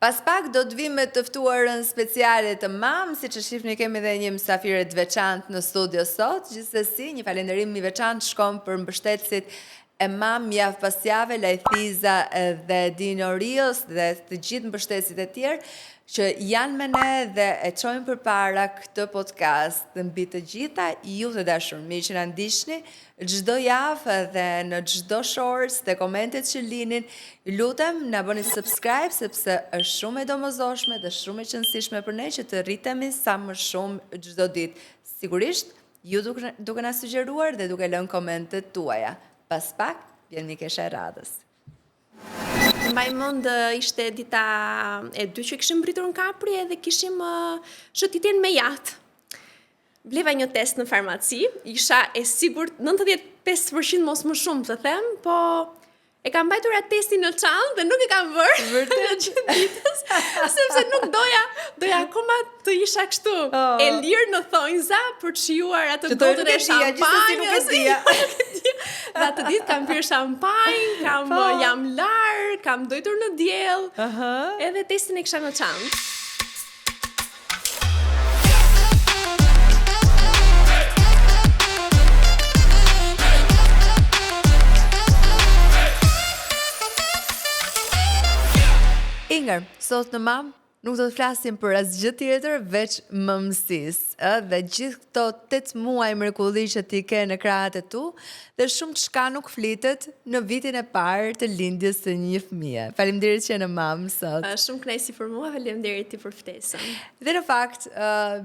Pas pak do të vim me të ftuarën speciale të mam, siç e shihni kemi edhe një mysafire të veçantë në studio sot. Gjithsesi, një falënderim i veçantë shkon për mbështetësit e mam javë pas jave, Lajthiza dhe Dino Rios dhe të gjithë mbështetësit e tjerë që janë me ne dhe e çojnë përpara këtë podcast dhe mbi të gjitha ju të dashur miq që na ndiqni çdo javë dhe në çdo shorts dhe komentet që linin, lutem na bëni subscribe sepse është shumë e domosdoshme dhe shumë e qëndësishme për ne që të rritemi sa më shumë çdo ditë. Sigurisht ju duke na sugjeruar dhe duke lënë komentet tuaja. Pas pak vjen Mikesha e radhës. Mbaj mend ishte dita e dy që kishim mbritur në Kapri edhe kishim shëtitjen me jaht. Bleva një test në farmaci, isha e sigurt 95% mos më shumë të them, po e kam mbajtur atë testin në çantë dhe nuk e kam vërë. Vërtet ditës, sepse nuk doja akoma të isha kështu e lirë në thonjza për të shijuar atë gotën e shampanjës. Dhe atë ditë kam pirë shampanjë, jam larë, kam dojtur në diell, edhe testin e kisha në çantë. Inger, sot në mam nuk do të flasim për asgjë tjetër veç mëmësisë, dhe gjithë këto 8 muaj mrekulli që ti ke në krahët e tu, dhe shumë çka nuk flitet në vitin e parë të lindjes së një fëmie. Faleminderit që je në mam sot. Shumë kënaqësi për mua, faleminderit ti për ftesën. Dhe në fakt,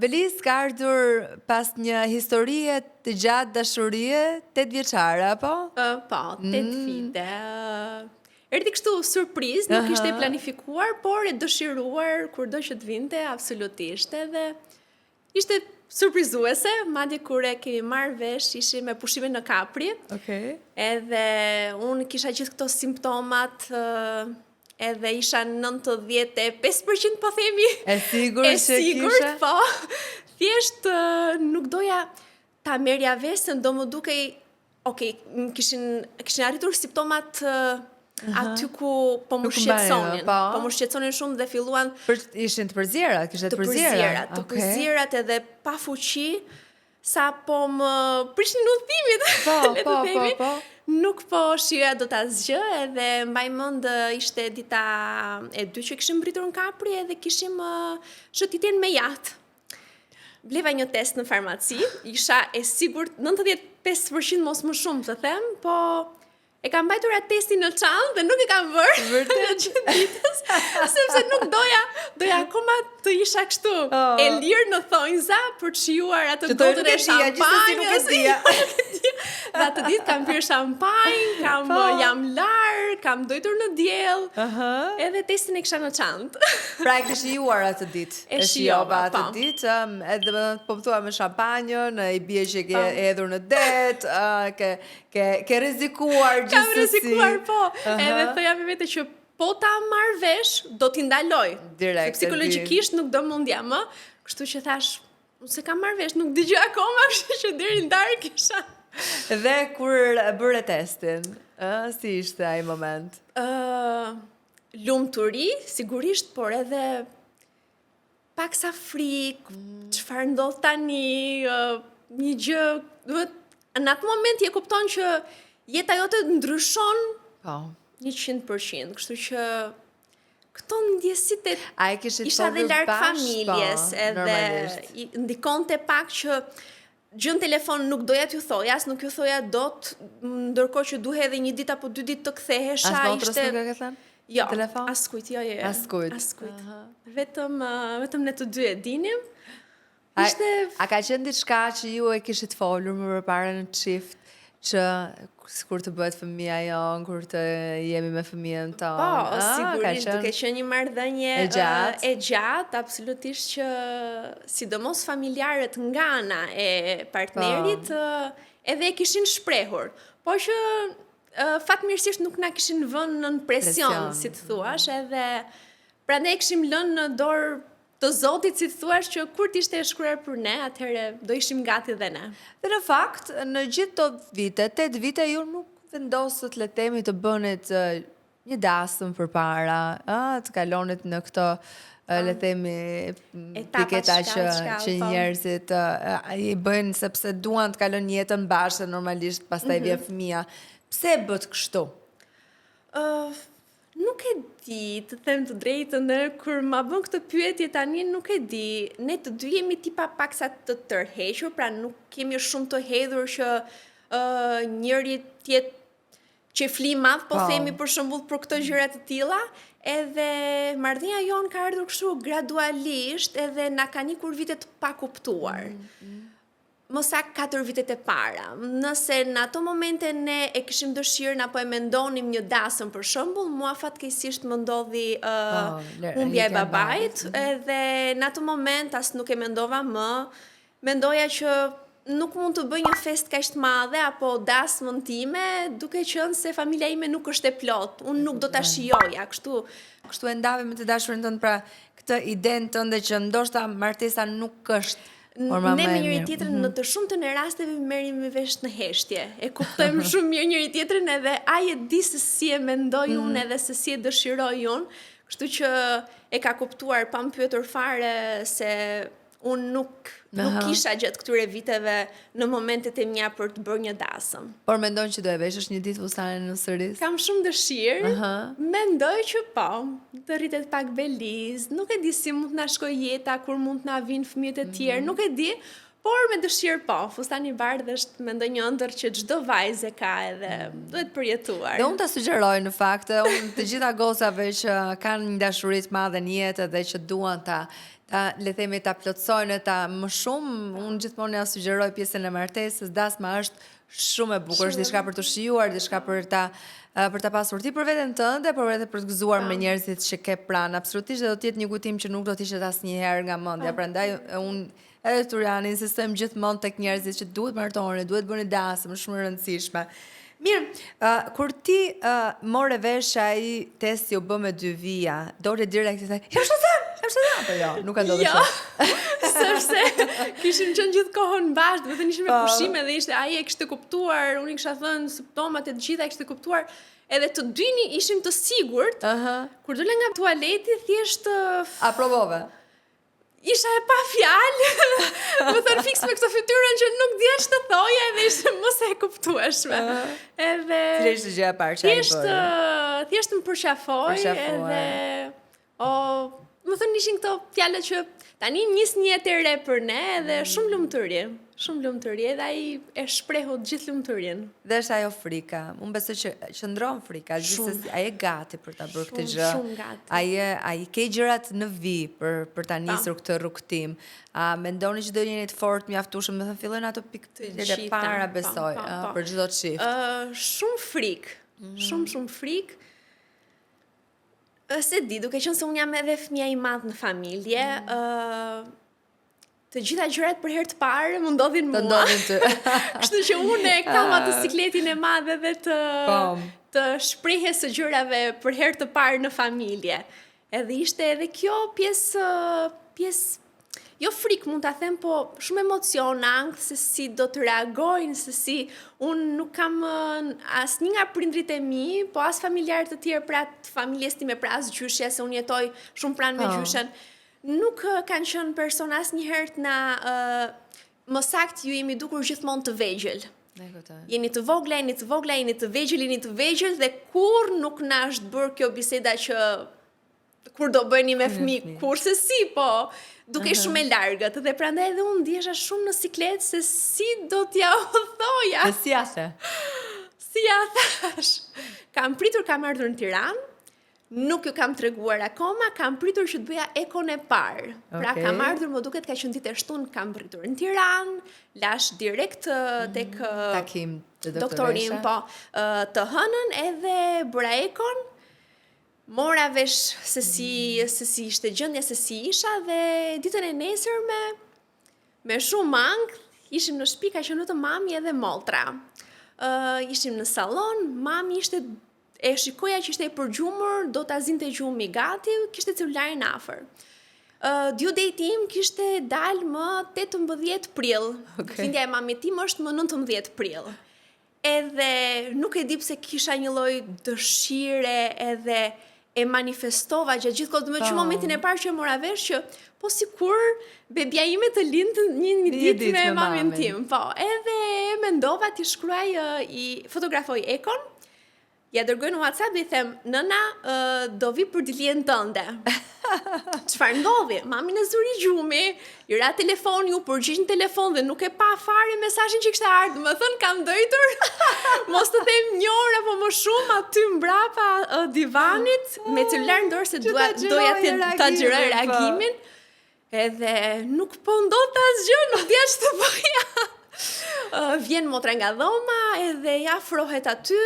Velis ka ardhur pas një historie të gjatë dashurie 8 vjeçare, apo? Po, 8 vite. Erdi kështu surprizë, nuk ishte planifikuar, por e dëshiruar kurdo që të vinte, absolutisht, edhe ishte surprizuese, madje kur e kemi marrë vesh, ishim me pushime në Kapri, edhe unë kisha gjithë këto simptomat, edhe isha 95% po themi. E sigurt po. Thjesht nuk doja ta merja vesën, do më dukej, kishin arritur simptomat aty ku po më shqetësonin. Po më shqetësonin shumë dhe filluan ishin të përzierat, kishte të përzierat edhe pa fuqi, sa po më prishin udhëtimit. Po. Nuk po shijoja dot asgjë, edhe mbaj mend ishte dita e dy që kishim mbritur në Kapri edhe kishim shëtitjen me jaht. Bleva një test në farmaci, isha e sigurt 95% mos më shumë të them, po e kam mbajtur atë testin në çantë dhe nuk e kam vërë. Vërtet ditës, sepse nuk doja akoma të isha kështu e lirë në thonjza për të shijuar atë gotën e shampanjës. Dhe atë ditë kam pirë shampanjë, jam larë, kam dojtur në diell, edhe testin e kisha në çantë. Pra e ke shijuar atë ditë. E shijova atë ditë, edhe po më thua me shampanjën, i bie që ke hedhur në det, ke rrezikuar. Kam rrezikuar, po. Edhe thoja me vete që po ta marr vesh, do t'i ndaloj. Direkt. Psikologjikisht nuk do mundja më, kështu që thash, se kam marr vesh, nuk dëgjoj akoma, kështu që deri në darkë kisha. Dhe kur bëre testin, si ishte ai moment? Lumturi, sigurisht, por edhe pak sa frikë, çfarë ndodh tani, një gjë, në atë moment je kupton që jeta jote ndryshon 100%, kështu që këto ndjesitë isha dhe larg familjes, edhe ndikonte pak që gjën telefon nuk doja t'ju thoja, as nuk ju thoja dot, ndërkohë që duhe edhe një ditë apo 2 ditë të kthehesha, as motrës nuk e ke thënë? Jo, telefon? Askujt, jo. Askujt. Vetëm ne të dy e dinim. A ka qenë diçka që ju e kishit folur më përpara në çift, që kur të bëhet fëmia jon, kur të jemi me fëmijën tonë? Po, sigurisht, duke qenë një marrëdhënie e gjatë, absolutisht që sidomos familjarët nga ana e partnerit edhe e kishin shprehur, po që fatmirësisht nuk na kishin vënë në presion, si të thuash, edhe prandaj kishim lënë në dorë të Zotit, si thuash, që kur t'ishte e shkruar për ne, atëherë do ishim gati dhe ne. Dhe në fakt, në gjithë të vite, 8 vite, ju nuk vendosët le themi të bënit një dasëm përpara, të kalonit në këto le themi piketa që njerëzit i bëjnë sepse duan të kalojnë jetën bashkë, normalisht pastaj vjen fëmia. Pse bët kështu? Nuk e di, të them të drejtën, kur ma bën këtë pyetje tani nuk e di. Ne të dy jemi tipa paksa të tërhequr, pra nuk kemi shumë të hedhur që njëri tjetë që fli madh, po themi për shembull për këto gjëra të tilla, edhe marrëdhënia jon ka ardhur kështu gradualisht, edhe na ka nikur vite të pakuptuar. Mos sa 4 vitet e para. Nëse në ato momente ne e kishim dëshirën apo e mendonim një dasëm për shembull, mua fatkeqësisht më ndodhi humbja e babait, edhe në ato moment as nuk e mendova më, mendoja që nuk mund të bëj një fest kaq të madhe apo dasmën time, duke qenë se familja ime nuk është e plot. Unë nuk do ta shijoja, kështu e ndave me të dashurin tënd, pra këtë idenë tënde që ndoshta martesa nuk është ne me njëri tjetrin në të shumtën e rasteve merrim me vesh në heshtje. E kuptojmë shumë mirë njëri tjetrin, edhe ai e di se si e mendoj unë edhe se si e dëshiroj unë, kështu që e ka kuptuar pa më pyetur fare se unë nuk kisha gjatë këtyre viteve në momentet e mia për të bërë një dasëm. Por mendon që do e veshësh një ditë fustanin në sëris? Kam shumë dëshirë, mendoj që po, të rritet pak beliz, nuk e di si mund të na shkoj jeta, kur mund të na vinë fëmijët e tjerë, nuk e di, por me dëshirë po, fustani bardhë është mendoj një ëndër që çdo vajzë ka edhe duhet përjetuar. Dhe unë ta sugjeroj në fakt, unë të gjitha gocave që kanë një dashuri të madhe në jetë dhe që duan le themi ta plotësojnë më shumë, unë gjithmonë ja sugjeroj pjesën e martesës, dasma është shumë e bukur, është diçka për të shijuar, diçka për ta pasur ti për veten tënde, por edhe për të gëzuar me njerëzit që ke pranë. Absolutisht do të jetë një kujtim që nuk do të ishet asnjëherë nga mendja. Prandaj unë edhe Turiani insistojmë gjithmonë tek njerëzit që duhet martohen, duhet bëni dasëm, shumë e rëndësishme. Mirë, kur ti more vesh ai testi u bë me 2 vija, dore direkt i thaj, jam shëndetshëm, apo jo, nuk ka ndodhur kështu. Sepse kishim qenë gjithë kohën bashkë, do të ishim me pushime dhe ishte ai e kishte kuptuar, unë i kisha thënë simptomat e gjitha e kishte kuptuar, edhe të dyni ishim të sigurt. Kur dole nga tualeti thjesht aprovove. Isha e pa fjalë, më thënë fiks me këtë fytyrën që nuk dje që të thoja edhe ishte mos e kuptueshme. Edhe cila ishte gjëja e parë që ai bëri? Thjesht më përqafoi edhe më thënë ishin këto fjalët që tani nis një jetë e re për ne edhe shumë lumturi edhe ai e shprehu gjithë lumturin. Dhe është ajo frika. Unë besoj që qëndron frika, gjithsesi ai e gati për ta bërë këtë gjë. Shumë gati. Ai ke gjërat në vi për ta nisur këtë rrugtim. Mendoni që do jeni të fortë mjaftueshëm, më thënë fillojnë ato pikëtyre e para besoj, për çdo çift. Shumë frikë. Shumë frikë. Se di, duke qenë se unë jam edhe fëmia i madh në familje, të gjitha gjërat për herë të parë më ndodhin mua. Të ndodhin ty. Kështu që unë kam atë sikletin e madh edhe të shprehjes së gjërave për herë të parë në familje. Edhe ishte edhe kjo pjesë jo frikë mund ta them, po shumë emocion, ankth se si do të reagojnë, se si unë nuk kam asnjë nga prindrit e mi, po as familjarë të tjerë pra të familjes time, pra as gjyshja, se unë jetoj shumë pranë me gjyshen, nuk kanë qenë persona asnjëherë të na më saktë ju jemi dukur gjithmonë të vegjël. Jeni të vogla, jeni të vegjël dhe kur nuk na është bërë kjo biseda që kur do bëni me fëmijë, kurse si, po duke shumë e largët, dhe prandaj edhe unë ndjesha shumë në siklet se si do t'ja u thoja. E si athe? Si ja thash. Kam ardhur në Tiranë, nuk ju kam treguar akoma, kam pritur që të bëja ekon e parë. Pra kam ardhur, më duket ka qenë ditë e shtunë, kam pritur në Tiranë, lash direkt tek takim të doktorin, po, të hënën, edhe bëra ekon. Mora vesh se si ishte gjendja, se si isha, dhe ditën e nesërme me shumë ankth, ishim në shtëpi, ka qenë vetëm mami edhe motra. Ishim në sallon, mami e shikoja që ishte e përgjumur, do ta zinte gjumi gati, kishte celularin afër. Due date im kishte dalë më 18 prill. Lindja e mamit tim është më 19 prill. edhe nuk e di pse kisha një lloj dëshire edhe e manifestova gjatë gjithë kohës, që momentin e parë që e mora vesh që po sikur bebja ime të lindë një ditë me mamin tim. Po, edhe mendova t'i shkruaj i fotografoj Ekon, ja dërgoj në WhatsApp dhe i them, nëna, do vi për ditëlindjen tënde. Çfarë ndodhi? Mami në zuri gjumi, i ra telefoni, u përgjigj në telefon dhe nuk e pa fare mesazhin që kishte ardhur. Më thën kam dojtur mos të them një orë apo më shumë aty mbrapa divanit me celular në dorë se doja ta xhiroj reagimin. Edhe nuk po ndodhte asgjë, nuk dija ç'të bëja. Vjen motra nga dhoma edhe ja afrohet aty.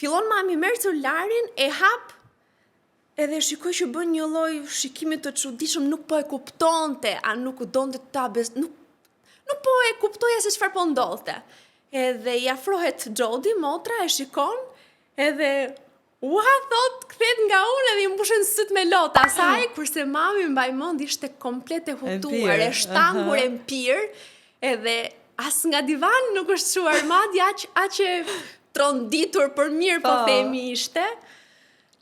Fillon mami merr celularin, e hap edhe shikoj që bën një lloj shikimi të çuditshëm, nuk po e kuptonte, a nuk donte ta nuk po e kuptoja se çfarë po ndodhte. Edhe i afrohet Xhodi, motra e shikon, edhe thot, kthehet nga unë edhe i mbushen syt me lotë asaj, kurse mami mbaj mend ishte komplet e hutuar, e shtangur, e mpir, edhe as nga divani nuk është çuar madje aq e tronditur për mirë po themi ishte.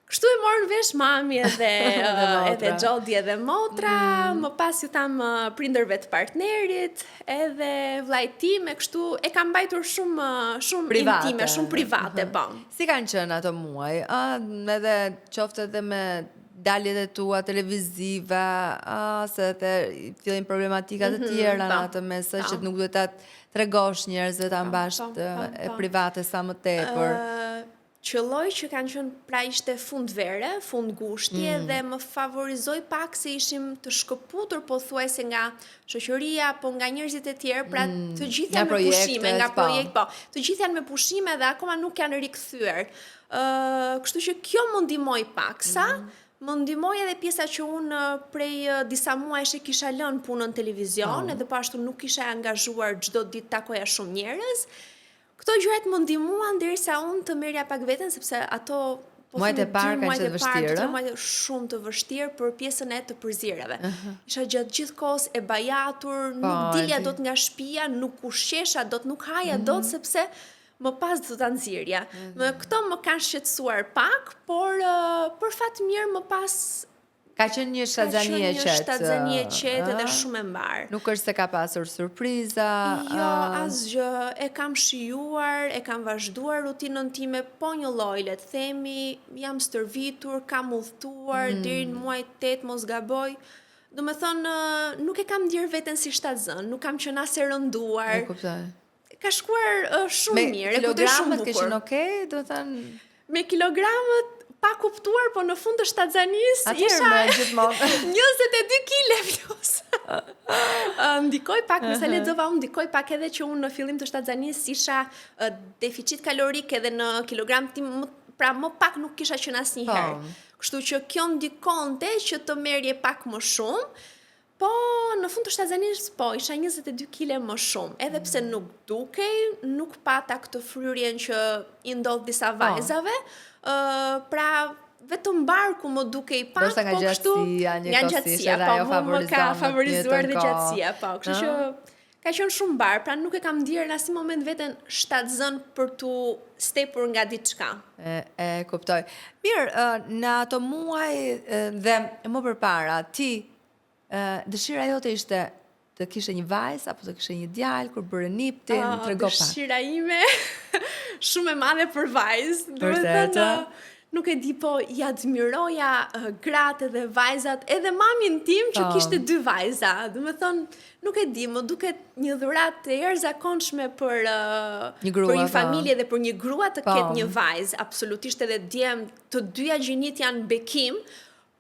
Kështu e morën vesh mami edhe Xhodi edhe motra, më pas ju tham prindërve të partnerit, edhe vllajt tim, e kështu e kam mbajtur shumë intime, shumë private, po. Si kanë qenë ato muaj? Edhe qoftë edhe me daljet e tua televizive, se të fillin problematikat të tjera në atë mesë, që nuk duhet ta tregosh njerëzve ta mbash e private sa më tepër. Qëlloj që kanë qenë pra ishte fund vere, fund gushti edhe më favorizoi pak se ishim të shkëputur pothuajse nga shoqëria apo nga njerëzit e tjerë, pra të gjithë janë me pushime, nga projekt, po. Të gjithë janë me pushime dhe akoma nuk janë rikthyer. Kështu që kjo më ndihmoi paksa. Më ndihmoi edhe pjesa që unë prej disa muajsh kisha lënë punën televizion, edhe po ashtu nuk kisha angazhuar çdo ditë takoja shumë njerëz. Këto gjërat më ndihmuan derisa unë të merrja pak veten, sepse ato muajt e parë kanë qenë vështirë. Muajt shumë të vështirë për pjesën e të përzierjeve. Isha gjatë gjithë kohës e bajatur, nuk dilja dot nga shtëpia, nuk ushqesha dot, nuk haja dot sepse më pas do ta nxirja. Këto më kanë shqetësuar pak, por për fat mirë më pas ka qenë një shtatzanie qetë. Një shtatzanie qetë edhe shumë e mbar. Nuk është se ka pasur surpriza. Jo, asgjë. E kam shijuar, e kam vazhduar rutinën time, po një lloj, le të themi, jam stërvitur, kam udhëtuar deri në muajin 8, mos gaboj. Do me thonë, nuk e kam ndjer veten si shtatzën, nuk kam qenë as e rënduar. E kuptoj. Ka shkuar shumë mirë, e kuptoj shumë bukur. Me kilogramat kishin okay, do të thënë. Me kilogramët pa kuptuar, po në fund të shtatzanisë isha 22 kg plus. Ndikoj pak, nëse lexova unë, ndikoj pak edhe që unë në fillim të shtatzanisë isha deficit kalorik edhe në kilogram tim, pra më pak nuk kisha qenë asnjëherë. Kështu që kjo ndikonte që të merrje pak më shumë. Po, në fund të shtatzanisë, po, isha 22 kg më shumë, edhe pse nuk dukej, nuk pata këtë fryrjen që i ndodh disa vajzave, pra vetëm barku më dukej pak, po kështu nga gjatësia, po më ka favorizuar dhe gjatësia, po, kështu që ka qenë shumë bar, pra nuk e kam ndjerë në asnjë moment veten shtatzën për tu stepur nga diçka. E kuptoj. Mirë, në ato muaj dhe më përpara, ti dëshira jote ishte të kishe një vajzë apo të kishe një djalë kur bëre niptin, trego pak. Dëshira ime shumë e madhe për vajzë. Vërtet. Nuk e di, po i admiroja gratë dhe vajzat, edhe mamin tim që kishte 2 vajza. Do me thonë, nuk e di, më duket një dhuratë e jashtëzakonshme për një familje dhe për një grua të ketë një vajzë. Absolutisht edhe djem, të dyja gjinit janë bekim,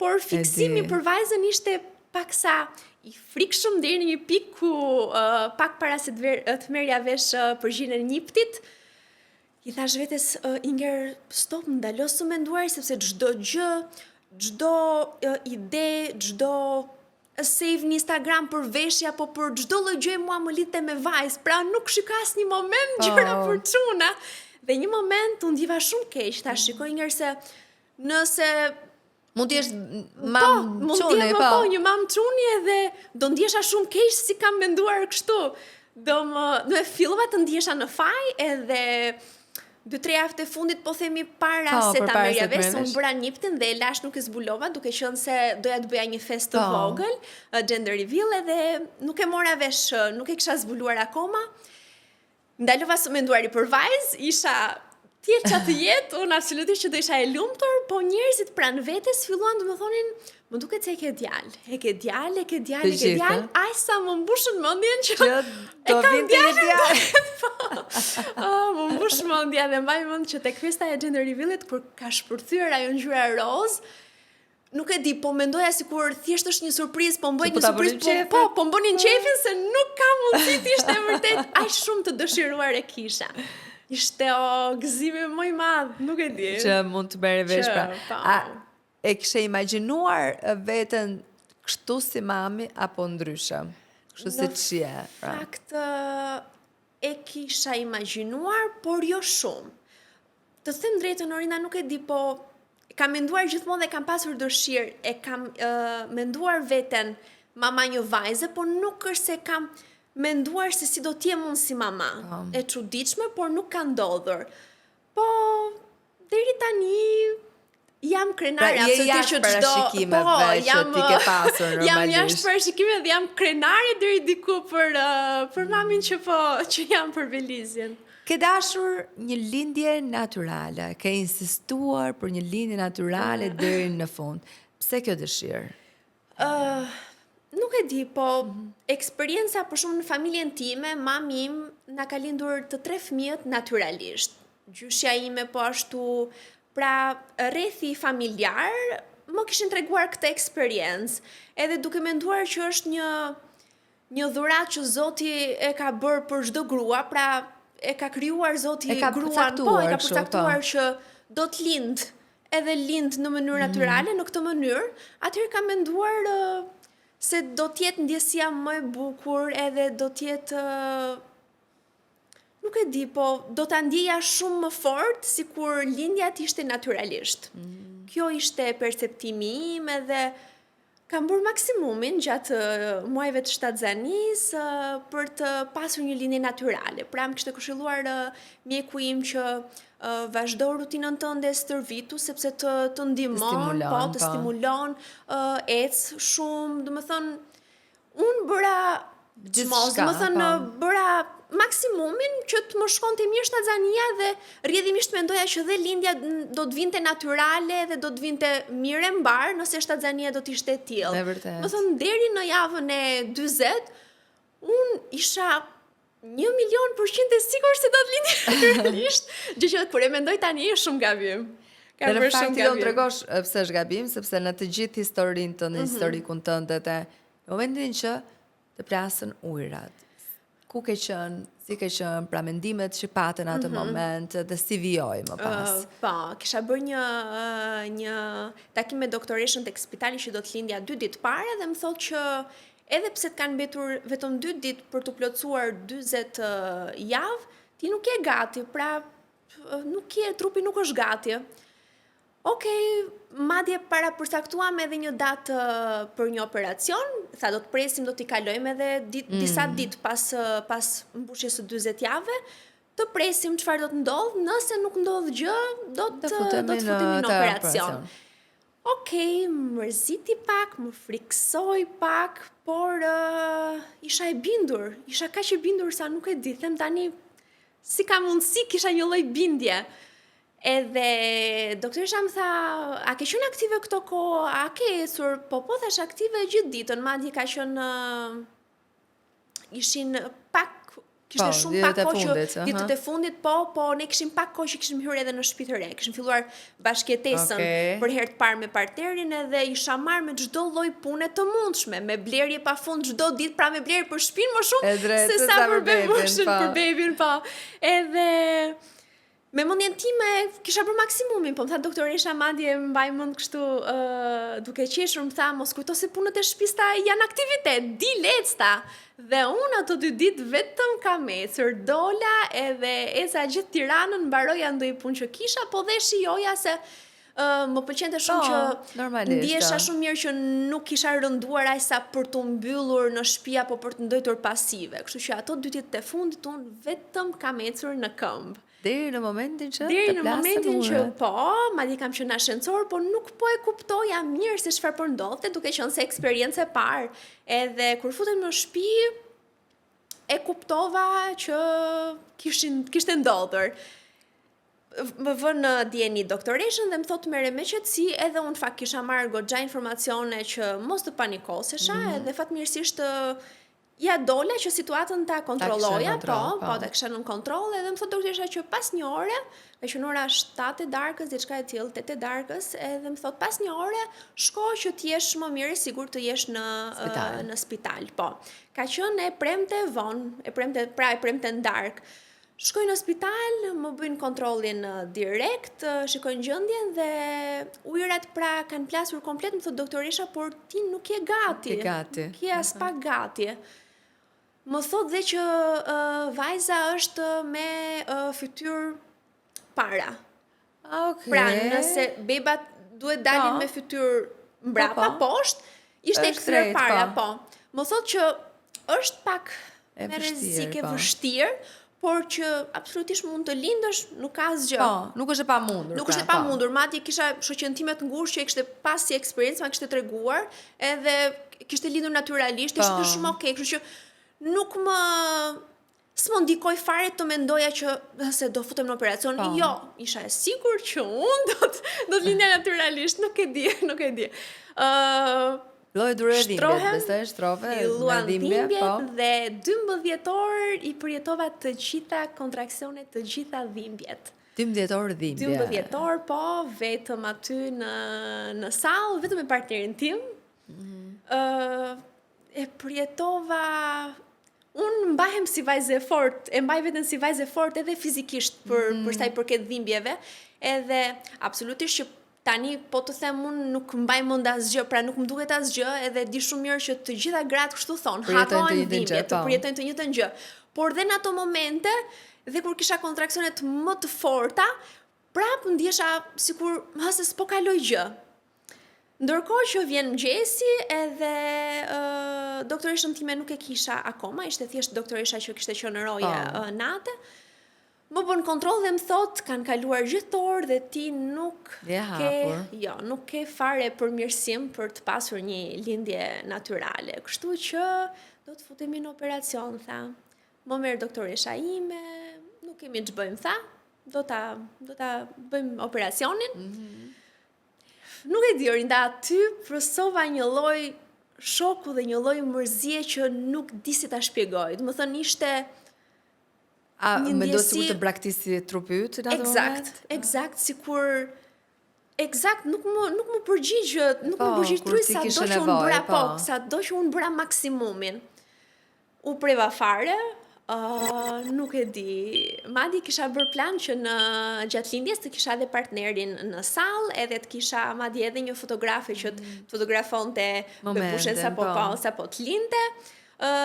por fiksimi për vajzën ishte paksa i frikshëm deri në një pikë ku pak para se të merrja vesh përgjigjen e niptit, i thash vetes, Inger, stop, ndalo së menduar, sepse çdo gjë, çdo ide, çdo save në Instagram për veshje apo për çdo lloj gjë mua më lidhte me vajzë, pra nuk shikoj asnjë moment gjëra për çuna. Dhe një moment u ndjeva shumë keq, thash shikoj Inger se nëse mund t'jesh mam çuni, po, një mam çuni edhe do ndjesha shumë keq si kam menduar kështu. do e fillova të ndjesha në faj edhe 2-3 javë të fundit po themi para se ta merja vesh, se unë bëra niptin dhe lash nuk e zbulova, duke qenë se doja të bëja një fest të vogël, gender reveal, edhe nuk e mora vesh, nuk e kisha zbuluar akoma. Ndalova së menduari për vajzë, isha tjerë qatë jetë, unë absolutisht që do isha e lumtur, po njerëzit pranë vetes filluan të më thonin, më duket se e ke djalë, aj sa më mbushën mendjen që do vinte djalë. Më mbush mendja dhe mbaj mend që tek festa e gender reveal-it kur ka shpërthyer ajo ngjyra roz, nuk e di, po mendoja sikur thjesht është një surprizë, po bëhet një surprizë, po bënin qefin se nuk ka mundësi të ishte vërtet aq shumë të dëshiruar e kisha. Ishte gëzimi më i madh, nuk e di. Që mund të merre vesh pra. E kishe imagjinuar veten kështu si mami apo ndryshe? Kështu si çje, pra. Në fakt e kisha imagjinuar, por jo shumë. Të them drejtën, Orina, nuk e di, po kam menduar gjithmonë dhe kam pasur dëshirë, e kam menduar veten mama një vajze, por nuk është se kam menduar se si do t'jem unë si mama. E çuditshme, por nuk ka ndodhur. Po deri tani jam krenare absolutisht që çdo që ti ke pasur normalisht. Jam jashtë parashikimeve dhe jam krenare deri diku për mamin që jam për Belizjen. Ke dashur një lindje natyrale, ke insistuar për një lindje natyrale deri në fund. Pse kjo dëshirë? Nuk e di, po eksperienca për shumë në familjen time, mami im na ka lindur të 3 fëmijët natyralisht. Gjyshja ime po ashtu, pra rrethi familjar më kishin treguar këtë eksperiencë, edhe duke menduar që është një dhuratë që Zoti e ka bërë për çdo grua, pra e ka krijuar Zoti gruan, e ka përcaktuar që do të lind, edhe lind në mënyrë natyrale, në këtë mënyrë, atëherë kam menduar se do të jetë ndjesia më e bukur, edhe do të jetë nuk e di, po do ta ndjeja shumë më fort sikur lindja të ishte natyralisht. Kjo ishte perceptimi im, edhe kam bërë maksimumin gjatë muajve të shtatzanisë për të pasur një lindje natyrale. Pra më kishte këshilluar mjeku im që vazhdo rutinën tënde stërvitu sepse të ndihmon, të stimulon, ec shumë, domethënë unë bëra bëra maksimumin që të më shkonte mirë shtatzania dhe rrjedhimisht mendoja që dhe lindja do të vinte natyrale dhe do të vinte mirë e mbar nëse shtatzania do të ishte e tillë. Më thënë, deri në javën e 40, unë isha 1.000.000% e sigurt se do të lindja natyralisht, gjë që kur e mendoj tani është shumë gabim. Dhe në fakt do të tregosh pse është gabim, sepse në të gjithë historinë tënde, historikun tënde, në momentin që të plasën ujrat, ku ke qenë, si ke qenë, pra mendimet që patën atë moment dhe si vijoj më pas? Po, kisha bërë një takim me doktoreshën tek spitali që do të lindja 2 ditë para dhe më thotë që edhe pse të kanë mbetur vetëm 2 ditë për të plotësuar 40 javë, ti nuk je gati, pra trupi nuk është gati. Okej, madje para përcaktuam edhe një datë për një operacion, tha do të presim, do t'i kalojmë edhe disa ditë pas mbushjes së 40 javëve, të presim çfarë do të ndodh, nëse nuk ndodh gjë, do të futemi në operacion. Okej, më mërziti pak, më friksoj pak, por isha e bindur, isha kaq e bindur sa nuk e di, them tani si ka mundësi, kisha një lloj bindje. Edhe doktoresha më tha, a ke qenë aktive këto kohë, a ke ecur? Po thash aktive gjithë ditën, madje ka qenë ishin pak, kishte shumë pak kohë që ditët e fundit, po ne kishim pak kohë që kishim hyrë edhe në shtëpi të re, kishim filluar bashkëtesën për herë të parë me partnerin edhe isha marrë me çdo lloj pune të mundshme, me blerje pafund çdo ditë, pra me blerje për shtëpinë më shumë se sa për bebin, po. Edhe me mendjen time kisha bërë maksimumin, po më tha doktoresha, madje mbaj mend kështu duke qeshur, më tha mos kujto se punët e shtëpisë janë aktivitet, di lecta. Dhe unë ato 2 ditë vetëm kam ecur, dola edhe eca gjithë Tiranën, mbaroja ndonjë punë që kisha, po dhe shijoja se më pëlqente shumë që normalisht, ndjesha shumë mirë që nuk kisha rënduar aq sa për të mbyllur në shtëpi apo për të ndëjtur pasive. Kështu që ato 2 ditë të fundit unë vetëm kam ecur në këmbë. Deri në momentin që Deri të në plasë momentin që mure. madje kam qenë ascensor, po nuk po e kuptoja mirë se çfarë po ndodhte, duke qenë se eksperiencë e parë. Edhe kur futem në shtëpi e kuptova që kishte ndodhur. Më vën në dieni doktoreshën dhe më thotë merre me qetësi, edhe unë fakt kisha marrë goxha informacione që mos të panikosesha, edhe fatmirësisht ja dola që situatën ta kontrolloja, po, ta kisha në kontroll, edhe më thotë doktoresha që pas një ore, ka qenë ora 7 e darkës, diçka e tillë, 8 e darkës, edhe më thotë pas një ore, shko që të jesh më mirë, sigurt të jesh në spital, po. Ka qenë e premte vonë, e premte në darkë. Shkoj në spital, më bëjnë kontrollin direkt, shikojnë gjendjen dhe ujërat pra kanë plasur komplet, më thotë doktoresha, por ti nuk je gati. Nuk je as pak gati. Më thotë dhe që vajza është me fytyrë para. Okay. Pra, nëse bebat duhet dalin me fytyrë mbrapa, poshtë, ishte e kthyer para, po. Më thotë që është pak me rrezik e vështirë, por që absolutisht mund të lindësh, nuk ka asgjë. Po, nuk është e pamundur. Nuk është e pamundur, madje kisha shoqen time të ngushtë që e kishte pas si eksperiencë, ma kishte treguar, edhe kishte lindur natyralisht, ishte shumë okay, kështu që nuk s'më ndikoi fare të mendoja që se do futem në operacion. Jo, isha e sigurt që unë do të lindja natyralisht, nuk e di. Lloj durë dhimbjet, besoj shtrove, filluan dhimbjet dhe 12 orë i përjetova të gjitha kontraksionet, të gjitha dhimbjet. 12 orë dhimbje. 12 orë, po, vetëm aty në sallë, vetëm me partnerin tim. E përjetova, unë mbahem si vajzë e fortë, e mbaj veten si vajzë e fortë edhe fizikisht për sa i përket dhimbjeve, edhe absolutisht që tani, po të them unë nuk mbaj mend asgjë, pra nuk më duket asgjë, edhe di shumë mirë që të gjitha gratë kështu thonë, harrojnë dhimbjet, të përjetojnë të njëjtën gjë. Por dhe në ato momente, dhe kur kisha kontraksionet më të forta, prapë ndjesha sikur se s'po kaloj gjë. Ndërkohë që vjen mëngjesi, edhe doktoreshën time nuk e kisha akoma, ishte thjesht doktoresha që kishte qenë në roje natë. Më bën kontroll dhe më thot, kanë kaluar gjithë orë dhe ti nuk ke fare përmirësim për të pasur një lindje natyrale. Kështu që do të futemi në operacion, tha. Më merr doktoresha ime, nuk kemi ç'bëjmë, tha. Do ta bëjmë operacionin. Nuk e di, nda aty përsova një lloj shoku dhe një lloj mërzie që nuk di si ta shpjegoj. Do të thënë ishte me do sikur të braktisi trupi yt në atë moment? Eksakt, sikur nuk më përgjigj trupi sa do që unë bëra, sa do që unë bëra maksimumin. U preva fare, nuk e di. Madje kisha bërë plan që në gjatë lindjes të kisha edhe partnerin në sallë, edhe të kisha madje edhe një fotografe që të fotografonte bebushen sa po të lindte.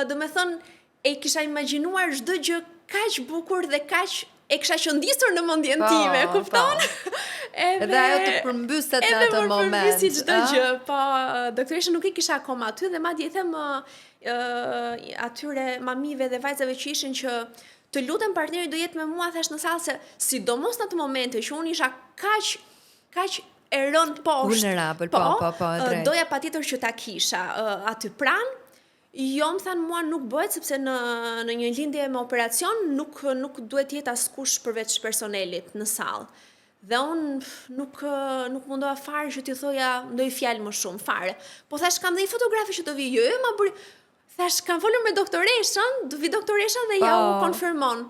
Do me thënë, e kisha imagjinuar çdo gjë kaq bukur dhe kaq e kisha qëndisur në mendjen time, kupton? Edhe ajo të përmbyset në atë moment. Edhe përmbysi çdo gjë, po doktoresha nuk e kisha akoma aty dhe madje i them atyre mamive dhe vajzave që ishin që të lutem partneri do jetë me mua, thash në sallë se sidomos në atë momente që unë isha kaq e rënd poshtë. Vulnerable, doja patjetër që ta kisha aty pranë. Jo, më thanë mua nuk bëhet, sepse në një lindje me operacion nuk duhet jetë askush përveç personelit në sallë. Dhe unë nuk mundoha fare që t'i thoja ndoj fjalë më shumë, fare. Po thash kam dhe i fotografi që të vi, ma bëri, thash kam folur me doktoreshën, do vi doktoreshën dhe ja u konfirmon.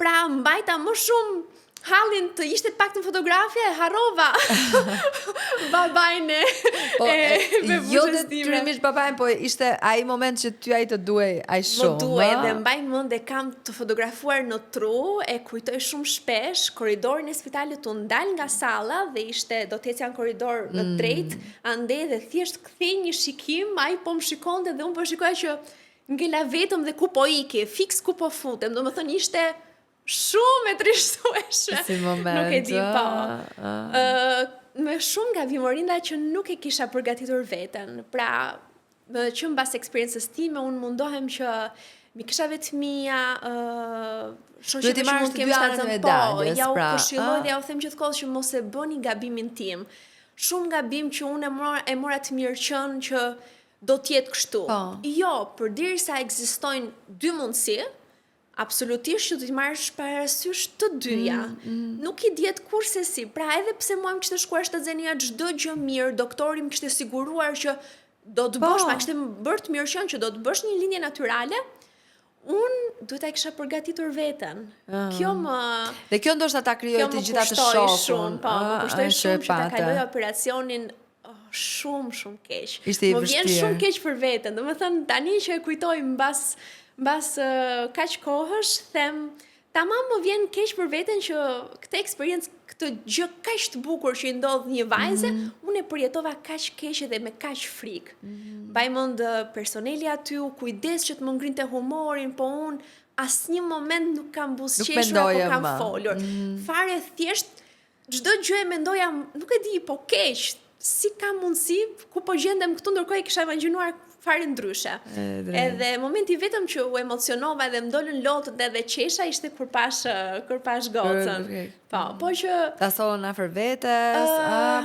Pra mbajta më shumë hallin të ishte pak të fotografje, harrova babajnë e jo detyrimisht babajnë, po ishte ai moment që ty ai të duhej ai shumë. Më duhej dhe mbaj mend e kam të fotografuar në tru, e kujtoj shumë shpesh korridorin e spitalit u ndal nga salla dhe ishte do të ecja në korridor drejt, ande dhe thjesht kthej një shikim, ai po më shikonte dhe unë po shikoja që ngela vetëm dhe ku po iki, fiks ku po futem, domethënë ishte shumë e trishtueshme. Si moment. Nuk e di, po. me shumë gabimorinda që nuk e kisha përgatitur veten. Pra, që mbas eksperiencës time, unë mundohem që mi kisha vetë mia, shoqe që mund kemi shtatzën, ja u këshilloj dhe ja u them gjithkohë që mos e bëni gabimin tim. Shumë gabim që unë e mora të mirëqen që do t'jetë kështu. Jo, përderisa ekzistojnë dy mundësi, absolutisht që do t'i marrësh parasysh të dyja. Nuk i diet kurse si. Pra edhe pse mua më kishte shkuar shtatzënia çdo gjë mirë, doktori më kishte siguruar që do të bësh, ma kishte bërë të mirëqen që do të bësh një lindje natyrale, unë duhet ta kisha përgatitur veten. Kjo më Dhe kjo ndoshta ta krijoi të gjitha të shokun. Më kushtoi shumë që ta kaloj operacionin shumë keq. Më vjen shumë keq për veten. Domethënë tani që e kujtoj mbas kaq kohësh, them tamam më vjen keq për veten që këtë eksperiencë, këtë gjë kaq të bukur që i ndodh një vajze, unë e përjetova kaq keq dhe me kaq frikë. Mbaj mend personeli aty, u kujdes që të më ngrinte humorin, po unë asnjë moment nuk kam buzëqeshur apo kam folur. Fare thjesht çdo gjë e mendoja, nuk e di, po keq. Si ka mundësi, ku po gjendem këtu, ndërkohë e kisha imagjinuar fare ndryshe. Edhe momenti vetëm që u emocionova dhe më dolën lotët edhe qesha ishte kur pash gocën. Po që ta sollën afër vetes,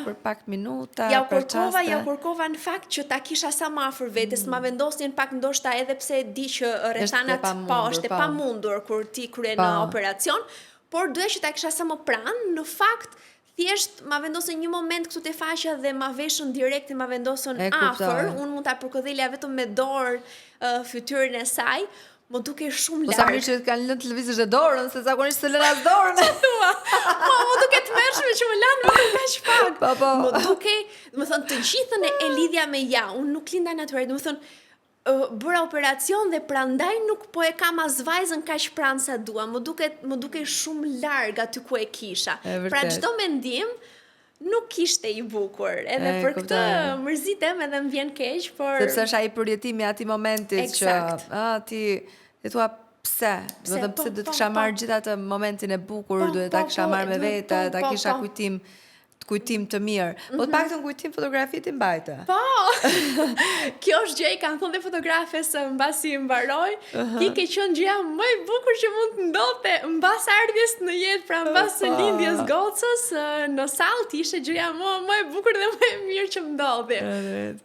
për pak minuta, ja kërkova në fakt që ta kisha sa më afër vetes, ma vendosnin pak ndoshta edhe pse e di që rrethanat është e pamundur kur ti kryen operacion, por duhet që ta kisha sa më pranë, në fakt thjesht ma vendosën një moment këtu te faqja dhe ma veshën direkt e ma vendosën afër, unë mund ta përkodhelja vetëm me dorë fytyrën e saj, më duke shumë larg. Po sa mirë që kanë lënë televizisht e dorën, se zakonisht se lënë as dorën. Më duke të mërshme që më lanë vetëm kaq pak. Më duke, domethënë të gjithën e lidhja me ja, unë nuk linda natyrisht, domethënë bëra operacion dhe prandaj nuk po e kam as vajzën kaq pranë sa dua. Më duke shumë larg aty ku e kisha. Pra çdo mendim nuk ishte i bukur. Edhe për këtë mërzitem edhe më vjen keq, por sepse është ai përjetimi atij momentit që ti e thua pse? Do të pse do të kisha marrë gjithë atë momentin e bukur, duhet ta kisha marrë me vete, ta kisha kujtim të mirë. Po të paktën kujtim fotografi ti mbajte. Po. Kjo është gjë, kanë thënë dhe fotografes mbasi mbaroi, ti ke qenë gjëja më e bukur që mund të ndodhte mbas ardhjes në jetë, pra mbas lindjes gocës në sallë, ishte gjëja më e bukur dhe më e mirë që më ndodhi.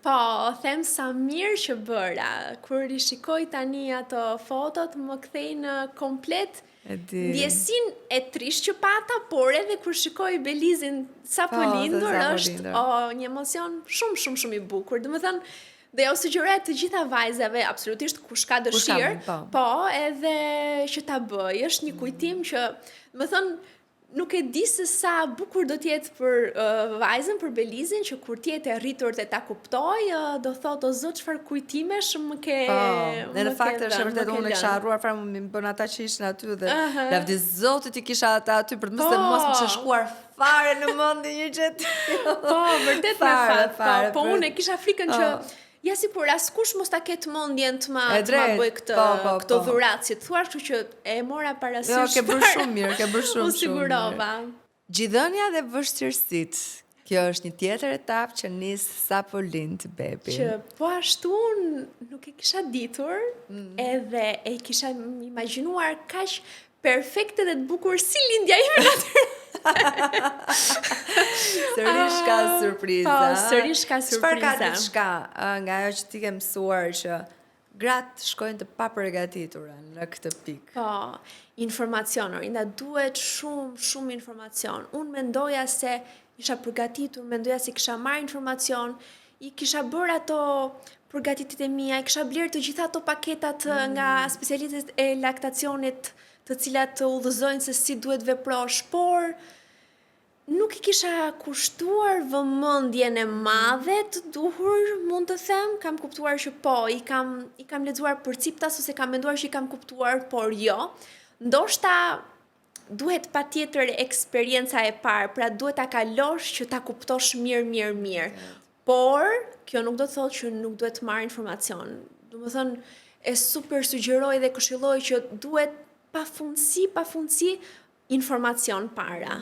Po, them sa mirë që bëra. Kur i shikoj tani ato fotot, më kthejnë komplet ndjesin e trisht që pata, por edhe kur shikoj Belizin sa po lindur, është një emocion shumë i bukur. Domethënë, dhe ja u sugjeroj të gjitha vajzave, absolutisht kush ka dëshirë, po, edhe që ta bëj, është një kujtim që, domethënë, nuk e di se sa bukur do t'jetë për vajzën, për Belizin, që kur t'jetë e rritur dhe ta kuptoj, do thotë, o zot, çfarë kujtimesh më ke në fakt është vërtet unë e kisha harruar fare, më bën ata që ishin aty dhe lavdi zotit i kisha ata aty për të mos të kisha shkuar fare në mendje një gjë tillë. Po, vërtet me fat. Po unë e kisha frikën që ja sikur askush mos ta ketë mendjen të ma bëj këtë dhuratë, si thua, kështu që e mora parasysh. Jo, ke bërë shumë mirë, ke bërë shumë. U sigurova. Gjithënia dhe vështirësitë. Kjo është një tjetër etapë që nis sapo lind bebi. Që po ashtu nuk e kisha ditur, edhe e kisha imagjinuar kaq perfekte dhe të bukur si lindja ime natyrale. Sërish ka surpriza. Po, sërish ka surpriza. Çfarë ka diçka nga ajo që ti ke mësuar që gratë shkojnë të paprgatitura në këtë pikë? Po, informacion, Orinda, duhet shumë informacion. Unë mendoja se isha përgatitur, mendoja se kisha marrë informacion, i kisha bërë ato përgatitjet e mia, i kisha blerë të gjitha ato paketat nga specialistët e laktacionit, të cilat të udhëzojnë se si duhet veprosh, por nuk i kisha kushtuar vëmendjen e madhe të duhur, mund të them, kam kuptuar që po, i kam lexuar përciptas ose kam menduar që i kam kuptuar, por jo. Ndoshta duhet patjetër eksperienca e parë, pra duhet ta kalosh që ta kuptosh mirë. Por kjo nuk do të thotë që nuk duhet të marr informacion. Domethënë, e super sugjeroj dhe këshilloj që duhet pafundësi informacion para.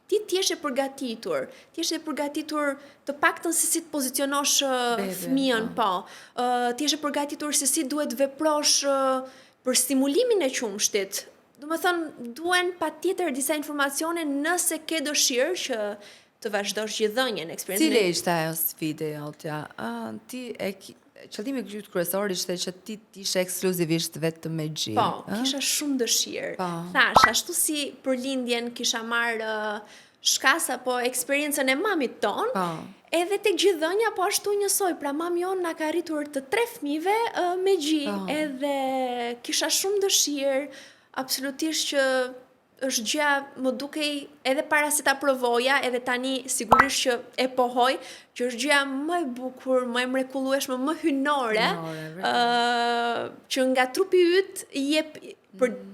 ti jesh e përgatitur, të paktën se si të pozicionosh fëmijën, po. Ti jesh e përgatitur se si duhet veprosh për stimulimin e qumshtit. Do të thënë, duen patjetër disa informacione nëse ke dëshirë që të vazhdosh gjithdhënien eksperiencën. Cile ishte ajo sfide jotja? Qëllimi kyç kryesor ishte që ti ishe ekskluzivisht vetëm me G. Po, kisha shumë dëshirë. Po. Thash, ashtu si për lindjen kisha marrë shkas apo eksperiencën e mamit ton, edhe tek gjithdhënia po ashtu njësoj. Pra mami jon na ka arritur të 3 fëmijëve me G, edhe kisha shumë dëshirë, absolutisht që është gjë më dukej edhe para se ta provoja, edhe tani sigurisht që e pohoj, që është gjëja më e bukur, më e mrekullueshme, më hynore, që nga trupi yt jep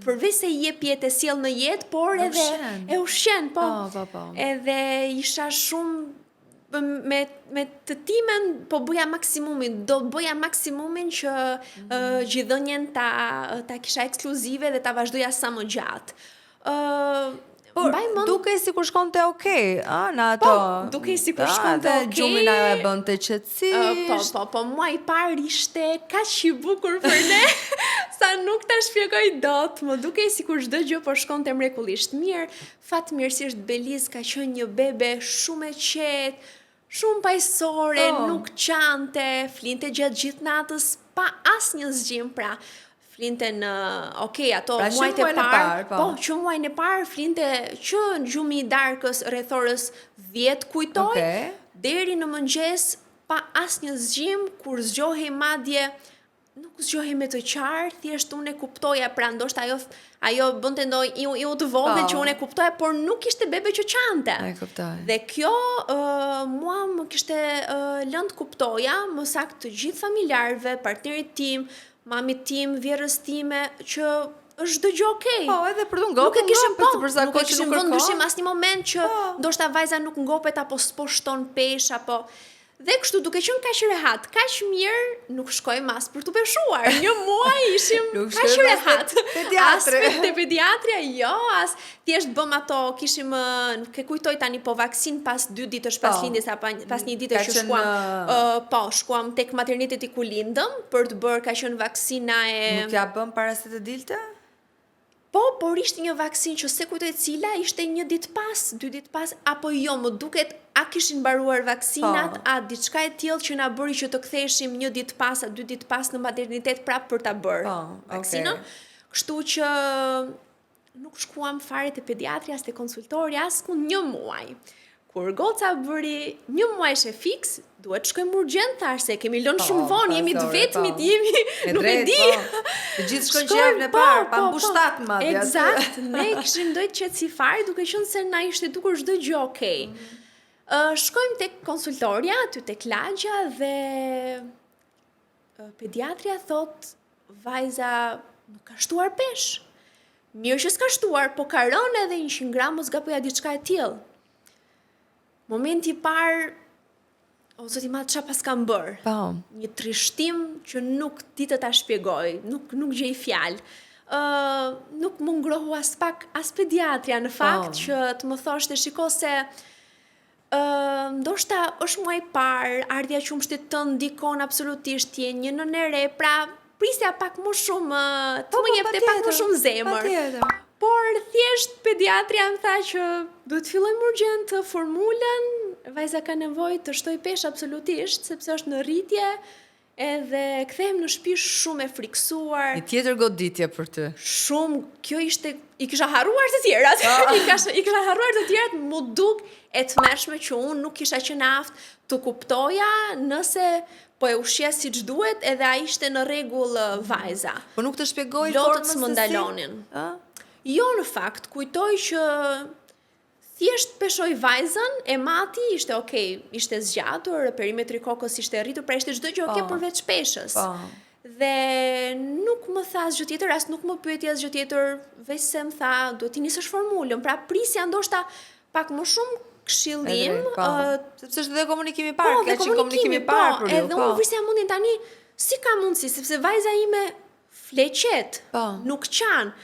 përveç se jep jetë e sjell në jetë, por edhe e ushqen, po. Edhe isha shumë me të timen po bëja maksimumin, do bëja maksimumin që gjithdhënien ta kisha ekskluzive dhe ta vazhdoja sa më gjatë. Duke sikur shkonte okay, në ato. Po, duke sikur shkonte okay. Gjumin ajo e bënte qetësisht. Po, mua i parë ishte kaq i bukur për ne, sa nuk ta shpjegoj dot. Më duke sikur çdo gjë po shkonte mrekullisht mirë. Fatmirësisht Beliz ka qenë një bebe shumë e qetë, shumë pajësore, nuk qante, flinte gjatë gjithë natës pa asnjë zgjim, pra. Flinte në, ato muajt e parë, që muajin e parë flinte që në gjumi i darkës rreth orës 10 kujtoj, deri në mëngjes pa asnjë zgjim, kur zgjohej madje, nuk zgjohej me të qartë, thjesht unë e kuptoja, pra ndoshta ajo bënte ndonjë të vogël që unë e kuptoja, por nuk ishte bebe që qante. Dhe kjo mua më kishte lënë të kuptoja, më saktë të gjithë familjarëve, partnerit tim, mamit tim, vjerës time, që është çdo gjë okay. Po, edhe për të ngopur, nuk e kishim vënë ndryshim asnjë moment që ndoshta vajza nuk ngopet apo s'po shton pesh apo. Dhe kështu duke qenë kaq rehat, kaq mirë, nuk shkojmë as për të peshuar. Një muaj ishim kaq rehat. Te pediatria, jo, as thjesht bëm ato, kishim, nuk e kujtoj tani, po vaksin pas 2 ditësh pas lindjes apo pas 1 dite që shkuam. Shkuam tek materniteti ku lindëm për të bërë, ka qenë vaksina e. Nuk ja bëm para se të dilte? Po, por ishte një vaksin që se kujtoj cila, ishte 1 ditë pas, 2 ditë pas, apo jo, më duket a kishin mbaruar vaksinat, a diçka e tillë që na bëri që të ktheheshim 1 ditë pas, a 2 ditë pas në maternitet prapë për ta bërë vaksinën. Kështu që nuk shkuam fare te pediatri as te konsultori as ku 1 muaj. Kur goca bëri 1 muaj e fiks, duhet shkojmë urgjent, thash se kemi lënë shumë vonë, jemi të vetmit, nuk e di. Të gjithë shkojnë javën e parë, pa mbushtat madje. Eksakt, ne kishim ndoj qetësi fare, duke qenë se na ishte dukur çdo gjë okay. Shkojmë tek konsultoria, aty tek lagja dhe pediatria thot, vajza nuk ka shtuar pesh. Mirë që s'ka shtuar, po ka rënë edhe 100 gram ose gapoja diçka e tillë. Momenti i parë, o zoti i madh, çfarë pas kam bërë? Një trishtim që nuk di të ta shpjegoj, nuk gjej fjalë. Nuk më ngrohu as pak as pediatria në fakt që të më thoshte shiko se ndoshta është muaj i parë, ardhja e qumshtit tënd ndikon absolutisht, je një nënë e re, pra prisja pak më shumë, të më jepte pak më shumë zemër. Por thjesht pediatria më tha që duhet fillojmë urgjent formulën, vajza ka nevojë të shtoj pesh absolutisht, sepse është në rritje, edhe kthehem në shtëpi shumë e friksuar. Një tjetër goditje për ty. Shumë, kjo ishte, i kisha harruar të tjerat. I kisha harruar të tjerat, më duk e tmerrshme që unë nuk kisha qenë aftë të kuptoja nëse po e ushqja siç duhet, edhe ai ishte në rregull vajza. Po nuk të shpjegoj formën se më ndalonin. Jo, në fakt, kujtoj që thjesht peshoj vajzën, e mati ishte okay, ishte zgjatur, perimetri kokës ishte rritur, pra ishte çdo gjë okay përveç peshës. Dhe nuk më tha asgjë tjetër, as nuk më pyeti asgjë tjetër, veç se më tha, duhet t'i nisësh formulën. Pra prisja ndoshta pak më shumë këshillim, sepse është dhe komunikimi i parë, ka qenë komunikimi i parë për ju. Edhe unë vrisja mundin tani, si ka mundësi, sepse vajza ime fleqet, nuk qan.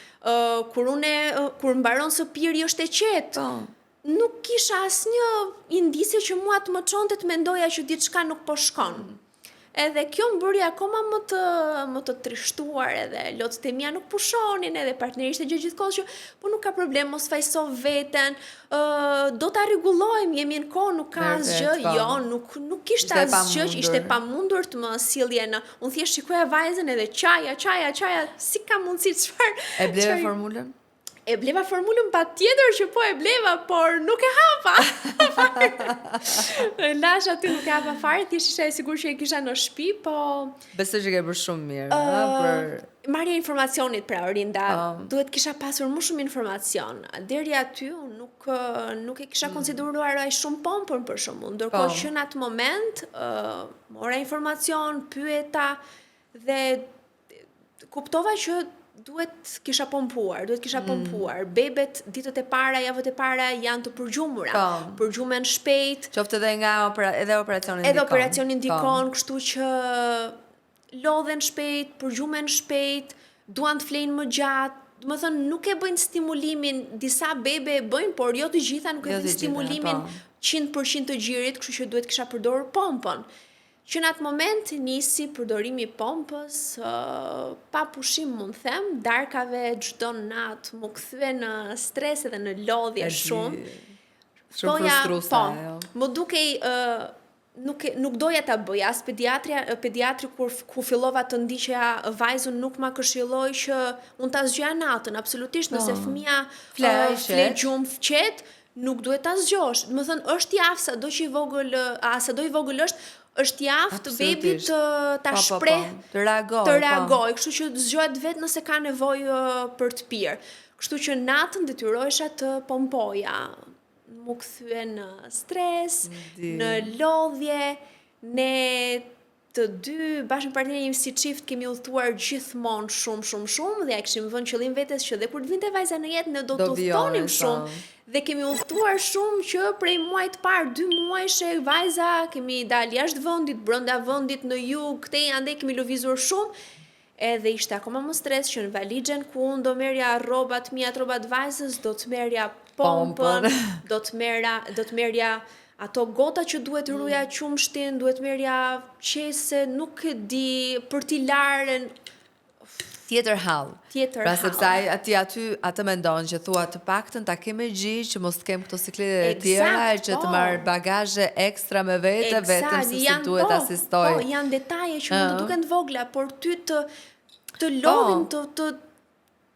Kur mbaron së piri është e qetë. nuk kisha asnjë indicie që mua të më çonte të mendoja që diçka nuk po shkon. Edhe kjo më bëri akoma më të trishtuar, edhe lotët e mia nuk pushonin, edhe partnerishte gjithkohës që po nuk ka problem, mos fajso veten, do ta rregullojmë, jemi në kohë, nuk ka asgjë. Jo, nuk kishte asgjë, ishte pamundur të më sillje në. Unë thjesht shikoja vajzën edhe qaja, si ka mundësi çfarë. E bleve formulën? E bleva formulën patjetër që po e bleva, por nuk e hapa. Lash aty nuk e hapa fare, thjesht isha e sigurt që e kisha në shtëpi, po Besoj që ke bërë shumë mirë, marrja e informacionit pra Orinda, duhet kisha pasur më shumë informacion. Deri aty unë nuk e kisha konsideruar ai shumë pompën për shembull, ndërkohë që në atë moment mora informacion, pyeta dhe kuptova që duhet kisha pompuar. Bebet ditët e para, javët e para janë të përgjumura. Përgjumen shpejt. Qoftë edhe operacionin ndikon. Edhe operacionin ndikon, kështu që lodhen shpejt, përgjumen shpejt, duan të flejnë më gjatë. Do të thënë nuk e bëjnë stimulimin, disa bebe e bëjnë, por jo të gjitha nuk e bëjnë stimulimin 100% të gjirit, kështu që duhet kisha përdorur pompën. Që në atë moment nisi përdorimi i pompës, pa pushim mund them, darkave çdo natë më kthye në stres edhe në lodhje shumë. Shumë frustruese. Më dukej nuk doja ta bëja, as pediatri kur fillova të ndiqja vajzën nuk ma këshilloi që unë ta zgjoja natën, absolutisht nëse fëmia fle gjumë fqet, nuk duhet ta zgjosh. Do të thënë është javë sado që i vogël është javë të bebit ta shpreh, të reagoj, kështu që zgjohet vetë nëse ka nevojë për të pirë. Kështu që natën detyrohesha të pompoja, më kthye në stres, në lodhje, ne të dy bashkë me partnerin im si çift kemi udhëtuar gjithmonë shumë dhe ja kishim vënë qëllim vetes që dhe kur të vinte vajza në jetë ne do të udhëtonim shumë. Dhe kemi udhëtuar shumë që prej muajit parë, 2 muajshe vajza, kemi dalë jashtë vendit, brenda vendit, në jug, këtej andej kemi lëvizur shumë. Edhe ishte akoma më stres që në valixhen ku unë do merja rrobat mia, rrobat vajzës, do të merja pompën, do të merja ato gota që duhet ruja qumshtin, duhet merja qese, nuk e di, për t'i larën. Tjetër hall. Pra sepse aty atë mendon që thua të paktën ta kemi gjë që mos të kem këto siklete e tjera që të marr bagazhe ekstra me vete, vetëm se duhet asistoj. Po, janë detaje që mund të duken të vogla, por ty të lodhin,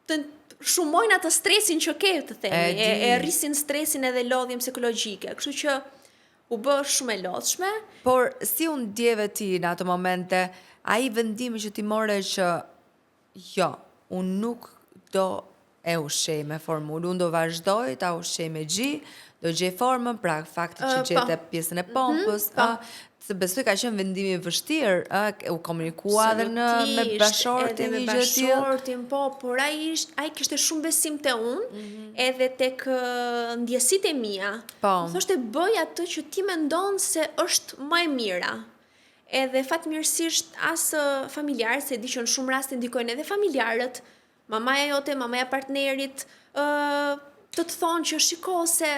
të shumojnë atë stresin që ke, të themi, e rrisin stresin edhe lodhjen psikologjike. Kështu që u bë shumë e lodhshme. Por si u ndjeve ti në ato momente, ai vendimi që ti more që jo, unë nuk do e ushqej me formulë, unë do vazhdoj ta ushqej me gji, do gjej formën, pra fakti që gjete pjesën e pompës, se besoj ka qenë vendimi vështirë, u komunikua edhe me bashortin një gjë tillë. Po, por ai kishte shumë besim te unë, edhe tek ndjesitë e mia. Më thoshte bëj atë që ti mendon se është më e mira. Edhe fatmirësisht as familjarët, se di që në shumë raste ndikojnë edhe familjarët, mamaja jote, mamaja partnerit, të thonë që shiko se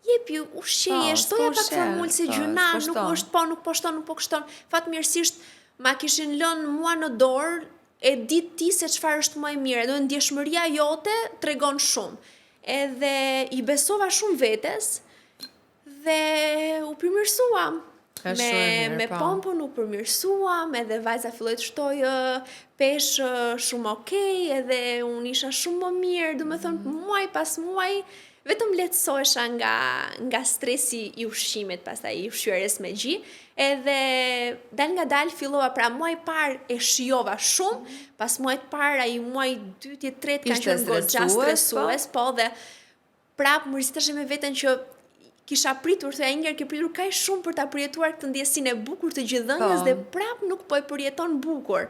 jepi ushqeje, shtoja pak formulë se gjuna, nuk është po, nuk po kështon. Fatmirësisht ma kishin lënë mua në dorë, e di ti se çfarë është më e mirë, do ndjeshmëria jote tregon shumë. Edhe i besova shumë vetes dhe u përmirësuam. Me pompën u përmirësuam, edhe vajza filloi të shtojë peshë shumë okej, edhe unë isha shumë më mirë, do të thënë muaj pas muaj, vetëm lehtësohesha nga stresi i ushqimit, pastaj i ushqyerjes me gji, edhe dal nga dal fillova, pra muaj parë e shijova shumë, pas muajit parë ai muaj dytë, tretë kanë qenë goxha stresues, po dhe prap më riziteshe me veten që kisha pritur, thoya një herë ke pritur kaq shumë për ta përjetuar këtë ndjesinë e bukur të gjithëdhënies dhe prap nuk po e përjeton bukur.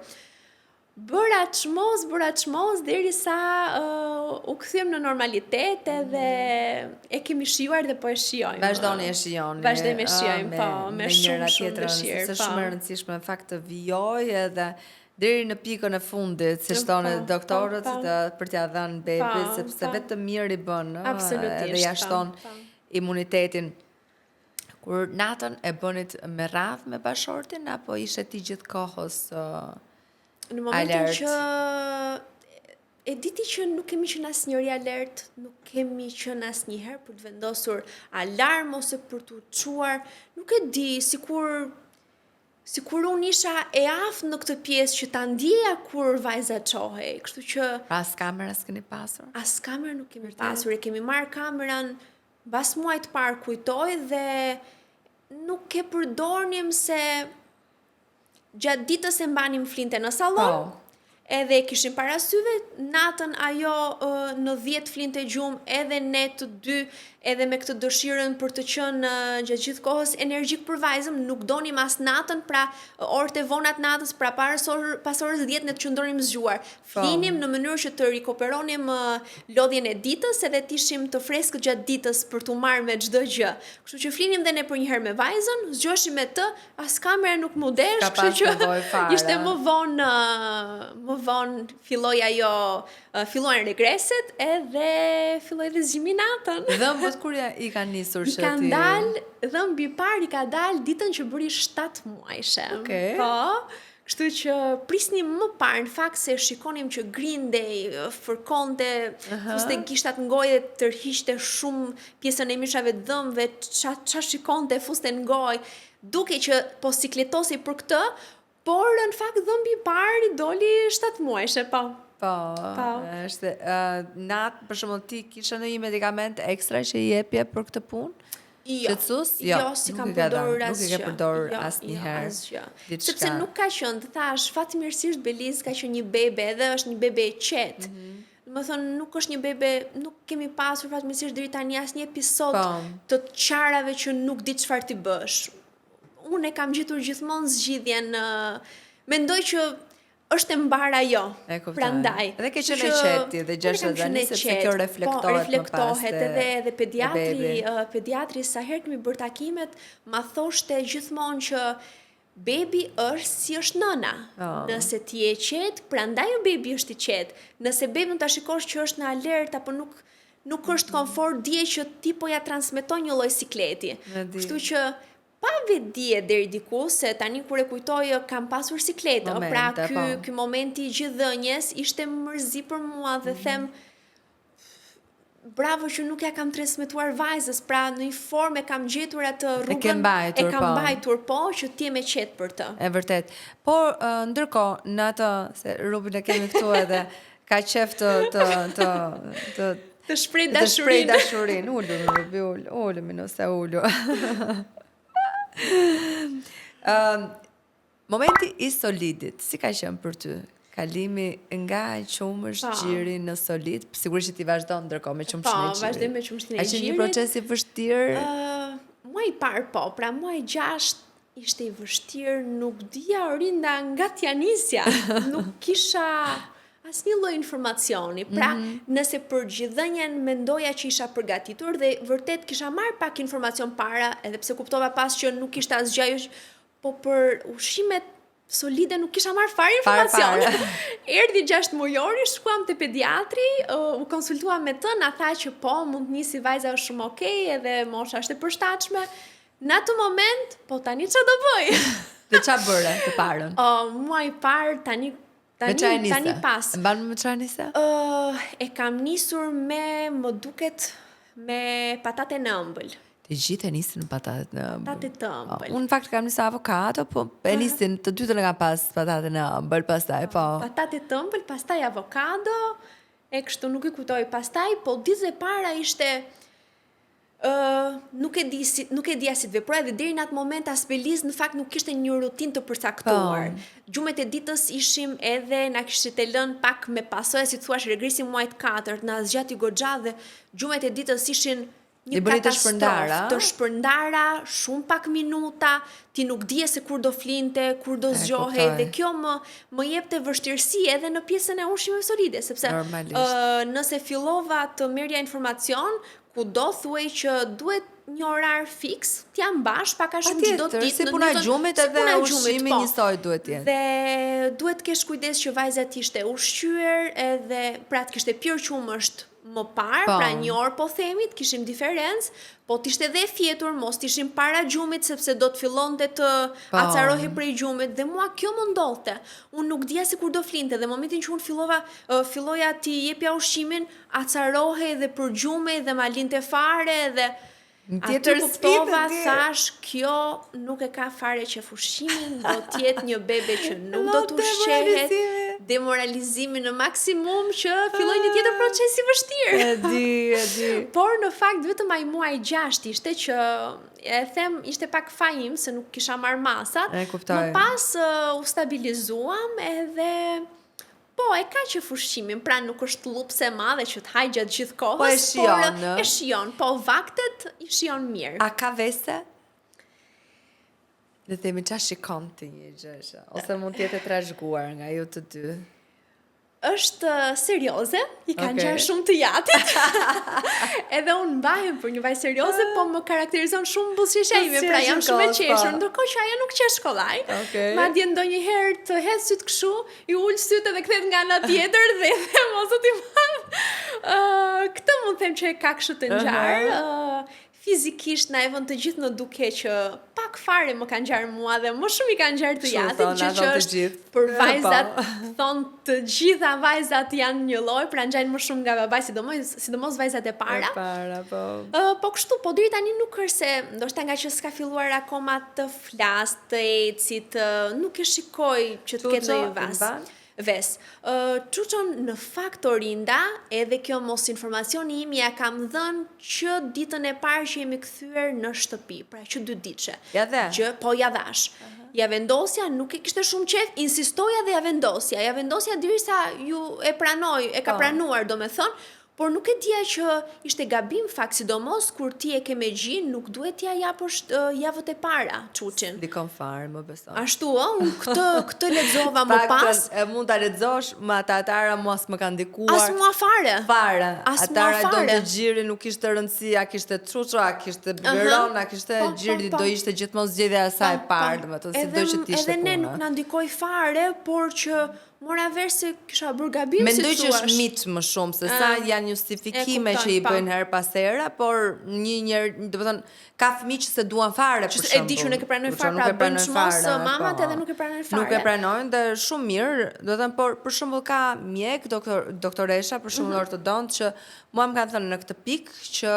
Bëra çmos derisa u kthyem në normalitet edhe e kemi shijuar dhe po e shijojmë. Vazhdoni e shijoni. Vazhdojmë e shijojmë, po, me shumë dëshirë. Është shumë e rëndësishme në fakt të vijoj edhe deri në pikën e fundit, si thonë doktorët, për t'ia dhënë bebit, sepse vetëm mirë i bën, edhe ja shton imunitetin. Kur natën e bënit me radhë me bashortin, apo ishe ti gjithë kohës Në momentin alert? që e diti që nuk kemi qenë asnjëri alert, nuk kemi qenë asnjëherë për të vendosur alarm ose për të çuar, nuk e di, sikur unë isha e aftë në këtë pjesë që ta ndjeja kur vajza çohej, kështu që As kamera s'keni pasur? as kamerë nuk kemi pasur, e kemi marrë kameran mbas muajit parë kujtoj dhe nuk e përdornim se gjatë ditës e mbanim flinte në sallon. Edhe kishim parasyve natën ajo në 10 flinte gjumë, edhe ne të dy, edhe me këtë dëshirën për të qenë gjatë gjithë kohës energjik për vajzën, nuk donim as natën, pra orët e vonat natës, pra pas orës 10 ne të qëndronim zgjuar. Flinim në mënyrë që të rikuperonim lodhjen e ditës, edhe të ishim të freskët gjatë ditës për të marrë me çdo gjë. Kështu që flinim dhe ne për një herë me vajzën, zgjoheshim me të, as kamera nuk mu desh, kështu që ishte më vonë fillohen regreset edhe filloi dhe zgjimi natën. Dhëmbët kur i kanë nisur që ti? I kanë dalë, dhëmbi i parë i ka dalë ditën që bëri 7 muajshe. Okay. Po, kështu që prisnim më parë, në fakt se shikonim që grindej, fërkonte, fuste gishtat në gojë, tërhiqte shumë pjesën e mishave të dhëmbëve, ça shikonte fuste në gojë, duke që po sikletosi për këtë, por në fakt dhëmbi i parë i doli 7 muajshe, po. Po, është natë, për shembull ti kishe ndonjë medikament ekstra që i jepje për këtë punë? Jo, Qetësues? si kam përdorur asgjë. Nuk e ke përdorur asnjëherë. Sepse nuk ka qenë, të thash, fatmirësisht Beliz ka qenë një bebe, edhe është një bebe e qetë. Më thonë, nuk është një bebe, nuk kemi pasur fatmirësisht deri tani asnjë episod të qarave që nuk di çfarë ti bësh. Unë e kam gjetur gjithmonë zgjidhjen, mendoj që është e mbar ajo. Prandaj. Dhe ke qenë e qetë dhe 6 vjet sepse kjo reflektohet edhe pediatri sa herë kemi bërë takimet, ma thoshte gjithmonë që bebi është si është nëna. Nëse ti je qetë, prandaj bebi është i qetë. Nëse bebin ta shikosh që është në alert apo nuk është komfort, dije që ti po ja transmeton një lloj sikleti. Kështu që pa vedije deri diku, se tani kur e kujtoj kam pasur sikletë, pra ky momenti i gjithdhënjes ishte mërzi për mua dhe them bravo që nuk ja kam transmetuar vajzës, pra në një formë e kam gjetur atë rrugën, e kam mbajtur, po, që ti je me qetë për të. E vërtet. Por ndërkohë në atë se Rubin e kemi këtu edhe ka qef të shpreh dashurinë. Ulemi nëse ulu. Momenti i solidit, si ka qenë për ty? Kalimi nga qumësh gjiri në solid, sigurisht që ti vazhdon ndërkohë me qumëshin e gjirit. Po, vazhdoj me qumëshin e gjirit. A që një proces i vështirë? Muaj parë po, pra muaj 6 ishte i vështirë, nuk dija orinda nga t'janisja, nuk kisha asnjë lloj informacioni. Pra, nëse për gjithdhënien mendoja që isha përgatitur dhe vërtet kisha marrë pak informacion para, edhe pse kuptova pas që nuk ishte asgjë, po për ushqimet solide nuk kisha marrë fare informacion. Erdhi 6 mujori, shkuam te pediatri, u konsultuam me të, na tha që po, mund të nisi vajza është shumë okay, edhe mosha është e përshtatshme. Në atë moment, po tani çfarë do bëj? Dhe çfarë bëre të parën? Muaj parë tani pas. Mban me çfarë nise? E kam nisur më duket me patate në ëmbël. Të gjithë e nisin patate në ëmbël. Patate të ëmbël. Unë në fakt kam nisur avokado, po e nisin të dytën e kam pas patate në ëmbël, pastaj po. Patate të ëmbël, pastaj avokado, e kështu nuk e kujtoj pastaj, po ditët e para ishte nuk e dija si të veproj dhe deri në atë moment as Beliz në fakt nuk kishte një rutinë të përcaktuar. Gjumet e ditës ishim edhe na kishte lënë pak me pasojë, si thua, regresi muajit 4, na zgjati goxha dhe gjumet e ditës ishin një katastrofë, të shpërndara, shumë pak minuta, ti nuk dije se kur do flinte, kur do zgjohej dhe kjo më jepte vështirësi edhe në pjesën e ushqimeve solide, sepse nëse fillova të merrja informacion, kudo thuaj që duhet një orar fiks, t'ja mbash paka shumë çdo ditë. Si puna e gjumit edhe ushqimi njësoj duhet jetë. Dhe duhet kesh kujdes që vajza ishte ushqyer edhe pra të kishte pirë qumësht më parë, Po. pra 1 orë po themit, kishim diferencë, po t'ishte edhe e fjetur, mos t'ishim para gjumit, sepse do të fillonte të Po. acarohej prej gjumit, dhe mua kjo më ndodhte. Unë nuk dija se kur do flinte, dhe momentin që unë filloja t'i jepja ushqimin, acarohej dhe për gjume, dhe ma linte fare, dhe Në tjetër atër kuptova, sfidë, thash, kjo nuk e ka fare që ushqimin, do t'jetë një bebe që nuk do t'ushqehet, demoralizimi në maksimum që filloj një tjetër proces i vështirë. E di. Por në fakt vetëm ai muaj 6 ishte që e them ishte pak fajim se nuk kisha marrë masat. E kuptoj. Më pas u stabilizuam edhe po, e ka që ushqimin, pra nuk është lupse e madhe që të haj gjatë gjithë kohës, Po e shijon, por e shijon, po vaktet i shijon mirë. A ka vese? Dhe themi qa shikon të një gjëshë, ose mund t'jetë e trashëguar nga ju të dy. Është serioze, i kanë Okej. gjarë shumë të jatit. Edhe unë mbahem për një vajzë serioze, po më karakterizon shumë buzëqeshime, pra jam shumë e qeshur, ndërkohë që ajo nuk qesh kollaj. Okej. Madje ndonjëherë të hedh syt kështu, i ul syt edhe kthehet nga ana tjetër dhe them o zoti i madh. Këtë mund të them që e ka kështu të ngjarë. Fizikisht na e vën të gjithë në duke që pak fare më kanë ngjarë mua dhe më shumë i kanë ngjarë të Kështu jatit, thonë, gjë na që thonë të është gjithë. për vajzat Po. thonë të gjitha vajzat janë një lloj, pra ngjajnë më shumë nga babai, sidomos vajzat e para. Po. Po kështu, po deri tani nuk është se, ndoshta nga që s'ka filluar akoma të flas, të eci, nuk e shikoj që të ketë ndonjë ves. Çuçon në fakt Orinda, edhe kjo mos informacioni im ja kam dhënë që ditën e parë që jemi kthyer në shtëpi, pra që 2 ditëshe. Ja dhe? Që po ja dhash. Ja vendosja, nuk e kishte shumë qef, insistoja dhe ja vendosja derisa ju e pranoj, e ka pranuar, domethënë, por nuk e dija që ishte gabim fakt, sidomos kur ti e ke me gjin, nuk duhet t'ja japësh javët e para çuçin. Dikon fare, më beson. Ashtu, unë këtë lexova më pas. Faktën, mund ta lexosh, ma atara mos më kanë ndikuar. As mua fare. As mua Atara do fare. të gjiri nuk kishte rëndësi, a kishte çuço, a kishte biberon, a kishte gjiri, do ishte gjithmonë zgjedhja e saj e parë, domethënë si do që të ishte Edhe ne puna. nuk na ndikoi fare, por që mora vesh se kisha bërë gabim, Mendoj si që është thuash. mit më shumë se sa janë justifikime E kupton, që i po. bëjnë her pas here, por domethënë ka fëmijë që se duan fare për Që shembull. e di që nuk e pranojnë Për fare, shembull, pra nuk e pranojnë bëjnë çmos fare, mamat po. edhe nuk e pranojnë fare. Nuk e pranojnë dhe shumë mirë, do të thënë, por për shembull ka mjek, doktoresha, për shembull ortodont, që mua më kanë thënë në këtë pikë që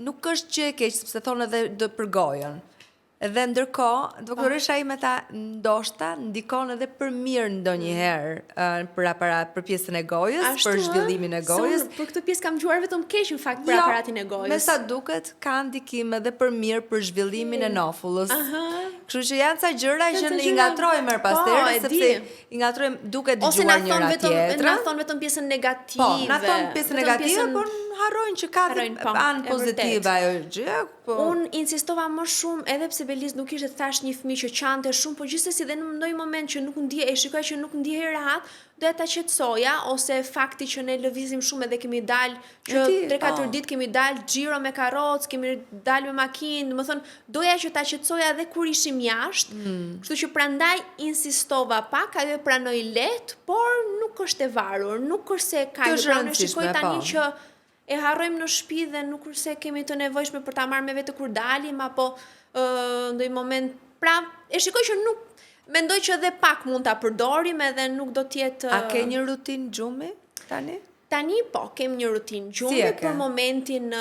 nuk është gjë e keq sepse thonë edhe për gojën. Edhe ndërkohë, doktoresha ime tha, ndoshta ndikon edhe për mirë ndonjëherë për pjesën e gojës, për zhvillimin e gojës. Për këtë pjesë kam dëgjuar vetëm keq në fakt për aparatin e gojës. Me sa duket ka ndikim edhe për mirë për zhvillimin e nofullës. Kështu që janë ca gjëra që i ngatrojmë her pas here, sepse i ngatrojmë duke dëgjuar njëra tjetrën. Na thon vetëm pjesën negative. Po, na thon pjesën negative, por harrojnë që ka anë pozitive ajo gjë. Unë insistova më shumë, edhe pse Beliz nuk ishte thash një fëmijë që qante shumë, por gjithsesi dhe në ndonjë moment që nuk ndihej, e shikoj që nuk ndihej rehat, doja ta qetësoja, ose fakti që ne lëvizim shumë edhe kemi dalë që 3-4 ditë kemi dalë xhiro me karrocë, kemi dalë me makinë, domethënë doja që ta qetësoja edhe kur ishim jashtë. Kështu që prandaj insistova pak, ajo e pranoi lehtë, por nuk është e varur, nuk është se ka një shikoj tani që e harrojmë në shtëpi dhe nuk është se kemi të nevojshme për ta marrë me vete kur dalim, apo ndonjë moment, pra e shikoj që nuk mendoj që edhe pak mund ta përdorim edhe nuk do të jetë. A ke një rutinë gjumi tani? Tani po, kem një rutinë gjumi, për momentin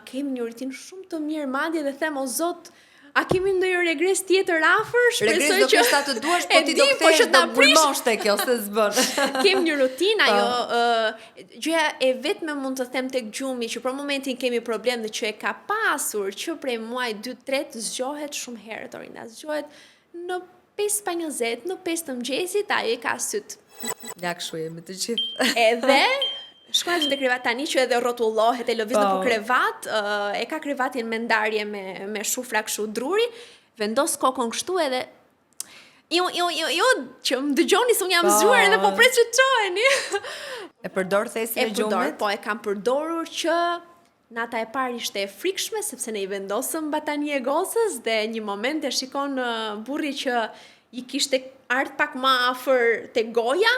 kem një rutinë shumë të mirë madje dhe them o Zot, a kemi ndonjë regres tjetër afër? Shpresoj që regres do të duash, po ti do kthesh do bulmosh te kjo se s'bën. Kem një rutinë, ajo gjëja e vetme mund të them tek gjumi që për momentin kemi problem dhe që e ka pasur që prej muaj 2-3 zgjohet shumë herët, Orinda, zgjohet në 5:20, në 5 të mëngjesit, ajo e ka syt. Ja kështu jemi të gjithë. Edhe shkojnë te krevat tani që edhe rrotullohet, e lëviz nëpër krevat, e ka krevatin me ndarje me shufra kështu druri, vendos kokën kështu edhe jo, që më dëgjoni se unë jam zgjuar edhe po pres që çoheni. E përdor thesin e gjumit? Po, e kam përdorur që nata e parë ishte e frikshme, sepse ne i vendosëm batani e gocës dhe një moment e shikon burri që i kishte ardhur pak më afër te goja,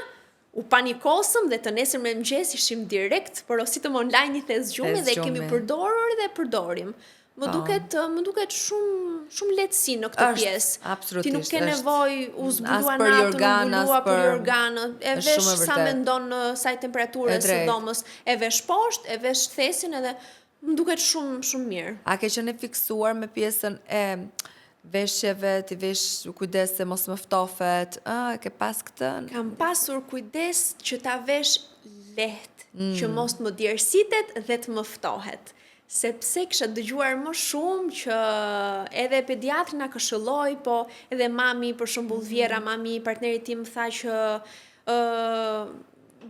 u panikosëm dhe të nesër me mëngjes ishim direkt porositëm online i thes gjumi dhe kemi përdorur dhe përdorim. Më duket shumë lehtësi në këtë pjesë. Absolutisht. Ti nuk ke nevojë u zbulua natën, u mbulua për organë, e vesh sa mendon në saj temperature sidomos, e vesh poshtë, e vesh thesin edhe më duket shumë mirë. A ke qenë fiksuar me pjesën e veshjeve, ti vesh kujdes se mos më ftofet, ke pas këtë? Kam pasur kujdes që ta vesh lehtë, që mos më djersitet dhe të më ftohet. Sepse kisha dëgjuar më shumë që edhe pediatri na këshilloi, po edhe mami, për shembull Vjera, mami, partneri tim tha që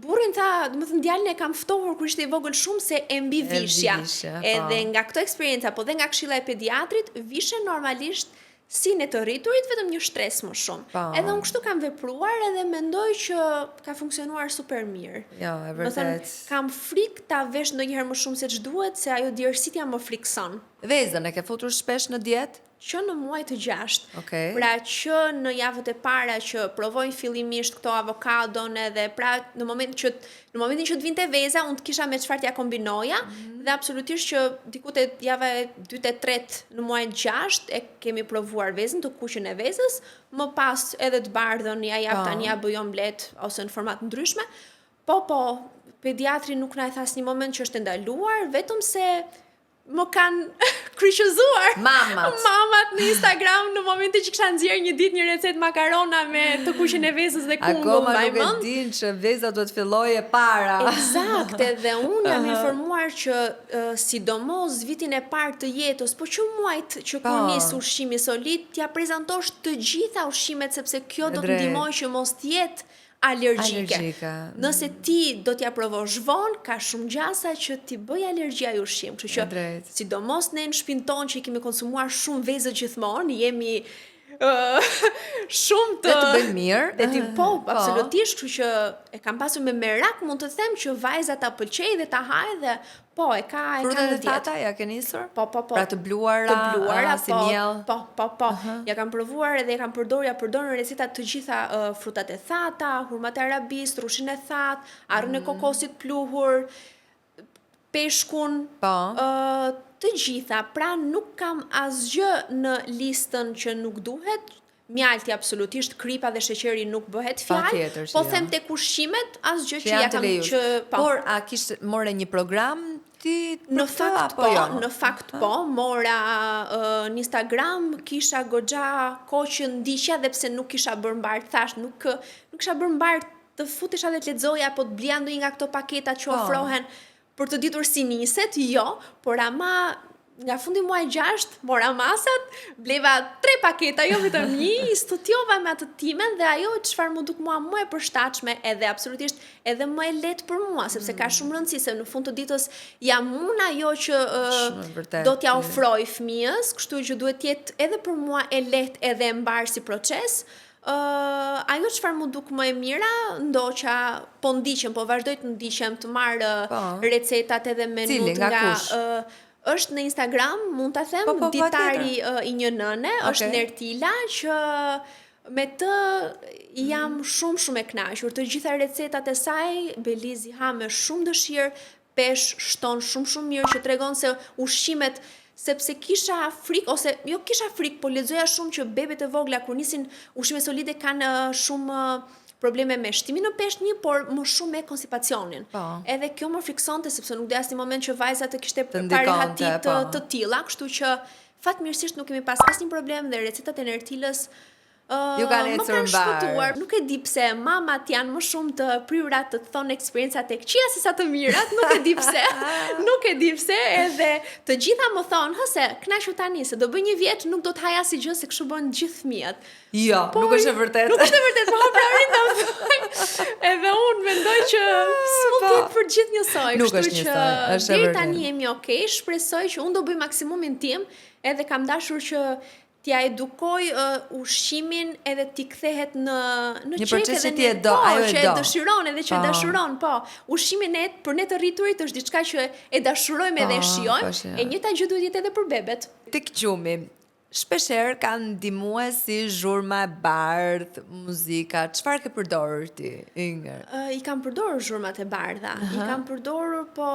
burrin tha, domethënë djalin e kam ftohur kur ishte i vogël shumë se e mbi vishja. Edhe nga këto eksperienca, po dhe nga këshilla e pediatrit, vishe normalisht si në të rriturit vetëm një stres më shumë. Edhe unë kështu kam vepruar edhe mendoj që ka funksionuar super mirë. Jo, e vërtet. Kam frikë ta vesh ndonjëherë më shumë se ç'duhet, se ajo djersitja më frikson. Vezën e ke futur shpesh në dietë? Që në muaj të 6. Okay. Pra që në javët e para që provojnë fillimisht këto avokadon edhe pra në momentin që të vinte veza, unë të kisha me çfarë t'ja kombinoja dhe absolutisht që diku te java e 2 e 3 në muajin 6 e kemi provuar vezën, të kuqen e vezës, më pas edhe të bardhën ja jap tani ja bëj omlet ose në format ndryshme. Po, pediatri nuk na e tha asnjë moment që është ndaluar, vetëm se më kanë kryqëzuar mamat në Instagram në momentin që kisha nxjerrë një ditë një recetë makarona me të kuqen e vezës dhe kungull mbaj mend. Akoma nuk e din që veza duhet fillojë para. Eksakte, dhe unë jam informuar që sidomos vitin e parë të jetës, po që muajt që kur nis ushqimi solid, t'ja prezantosh të gjitha ushqimet sepse kjo do të ndihmojë që mos të jetë alergjike. Nëse ti do t'ja provosh vonë, ka shumë gjasa që ti bëj alergjia i ushqim. Kështu që sidomos ne në shtëpinë tonë që i kemi konsumuar shumë vezë gjithmonë, jemi shumë të bëjnë mirë. Dhe ti absolutisht, kështu që e kam pasur me merak, mund të them që vajza ta pëlqej dhe ta haj dhe e ka Frutat e thata ja ke nisur? Po. Pra të bluara, si miell. Po. Ja kam provuar edhe ja kam përdorur në receta të gjitha frutat e thata, hurmat e arabis, trushin e thatë, arrën e kokosit pluhur, peshkun, të gjitha. Pra nuk kam asgjë në listën që nuk duhet. Mjalti absolutisht, kripa dhe sheqeri nuk bëhet fjalë, po them tek ushqimet asgjë që ja kam që Por a kishte more një program ti? Në fakt po, mora në Instagram, kisha goxha kohë që ndiqja dhe pse nuk kisha bërë mbar, thash nuk kisha bërë mbar të futesha dhe të lexoja apo të blija ndonjë nga këto paketa që ofrohen për të ditur si niset, jo, por ama nga fundi muaj 6, mora masat, bleva 3 paketa, jo vetëm një, studiova me atë timen dhe ajo çfarë më duk mua më e përshtatshme edhe absolutisht edhe më e lehtë për mua, sepse ka shumë rëndësi se në fund të ditës jam unë ajo që do t'ja ofroj fëmijës, kështu që duhet të jetë edhe për mua e lehtë edhe e mbar si proces. Ajo çfarë më duk më e mira, ndoqa po ndiqem, po vazhdoj të ndiqem të marr recetat edhe menut nga është në Instagram, mund ta them, ditari i një nëne, është Nertila, që me të jam shumë e kënaqur. Të gjitha recetat e saj, Belizi ha me shumë dëshirë, pesh shton shumë mirë, që tregon se ushqimet, sepse kisha frikë, ose jo kisha frikë, po lexoja shumë që bebet e vogla kur nisin ushqime solide kanë shumë probleme me shtimin në peshë një, por më shumë me konstipacionin. Edhe kjo më friksonte, sepse nuk dhe asnjë moment që vajza të kishte parehatit të tilla, kështu që fatmirësisht nuk kemi pas asnjë problem dhe recetat e Nertilës më kanë shpëtuar. Nuk e di pse mamat janë më shumë të pryura të thonë eksperiencat e këqija se sa të mirat, nuk e di pse, edhe të gjitha më thonë, se kënaqur tani se do bëj një vjet, nuk do të haj asnjë gjë se kështu bën gjithë fëmijët. Jo, nuk është e vërtetë. Nuk është e vërtetë, po prarin ta thoj. Edhe unë mendoj që s'mund të jetë për gjithë njësoj, kështu që deri tani jemi okay, shpresoj që unë do bëj maksimumin tim, edhe kam dashur që t'ja edukoj ushqimin edhe t'i kthehet në çeke dhe që e dëshiron edhe që e dashuron, ushqimin për ne të rriturit është diçka që e dashurojmë edhe e shijojmë, e njëjta gjë duhet jetë edhe për bebet. Tek gjumi, shpesher kanë ndihmue si zhurma e bardhë, muzika. Çfarë ke përdorur ti, Inger? I kam përdorur zhurmat e bardha. I kam përdorur, po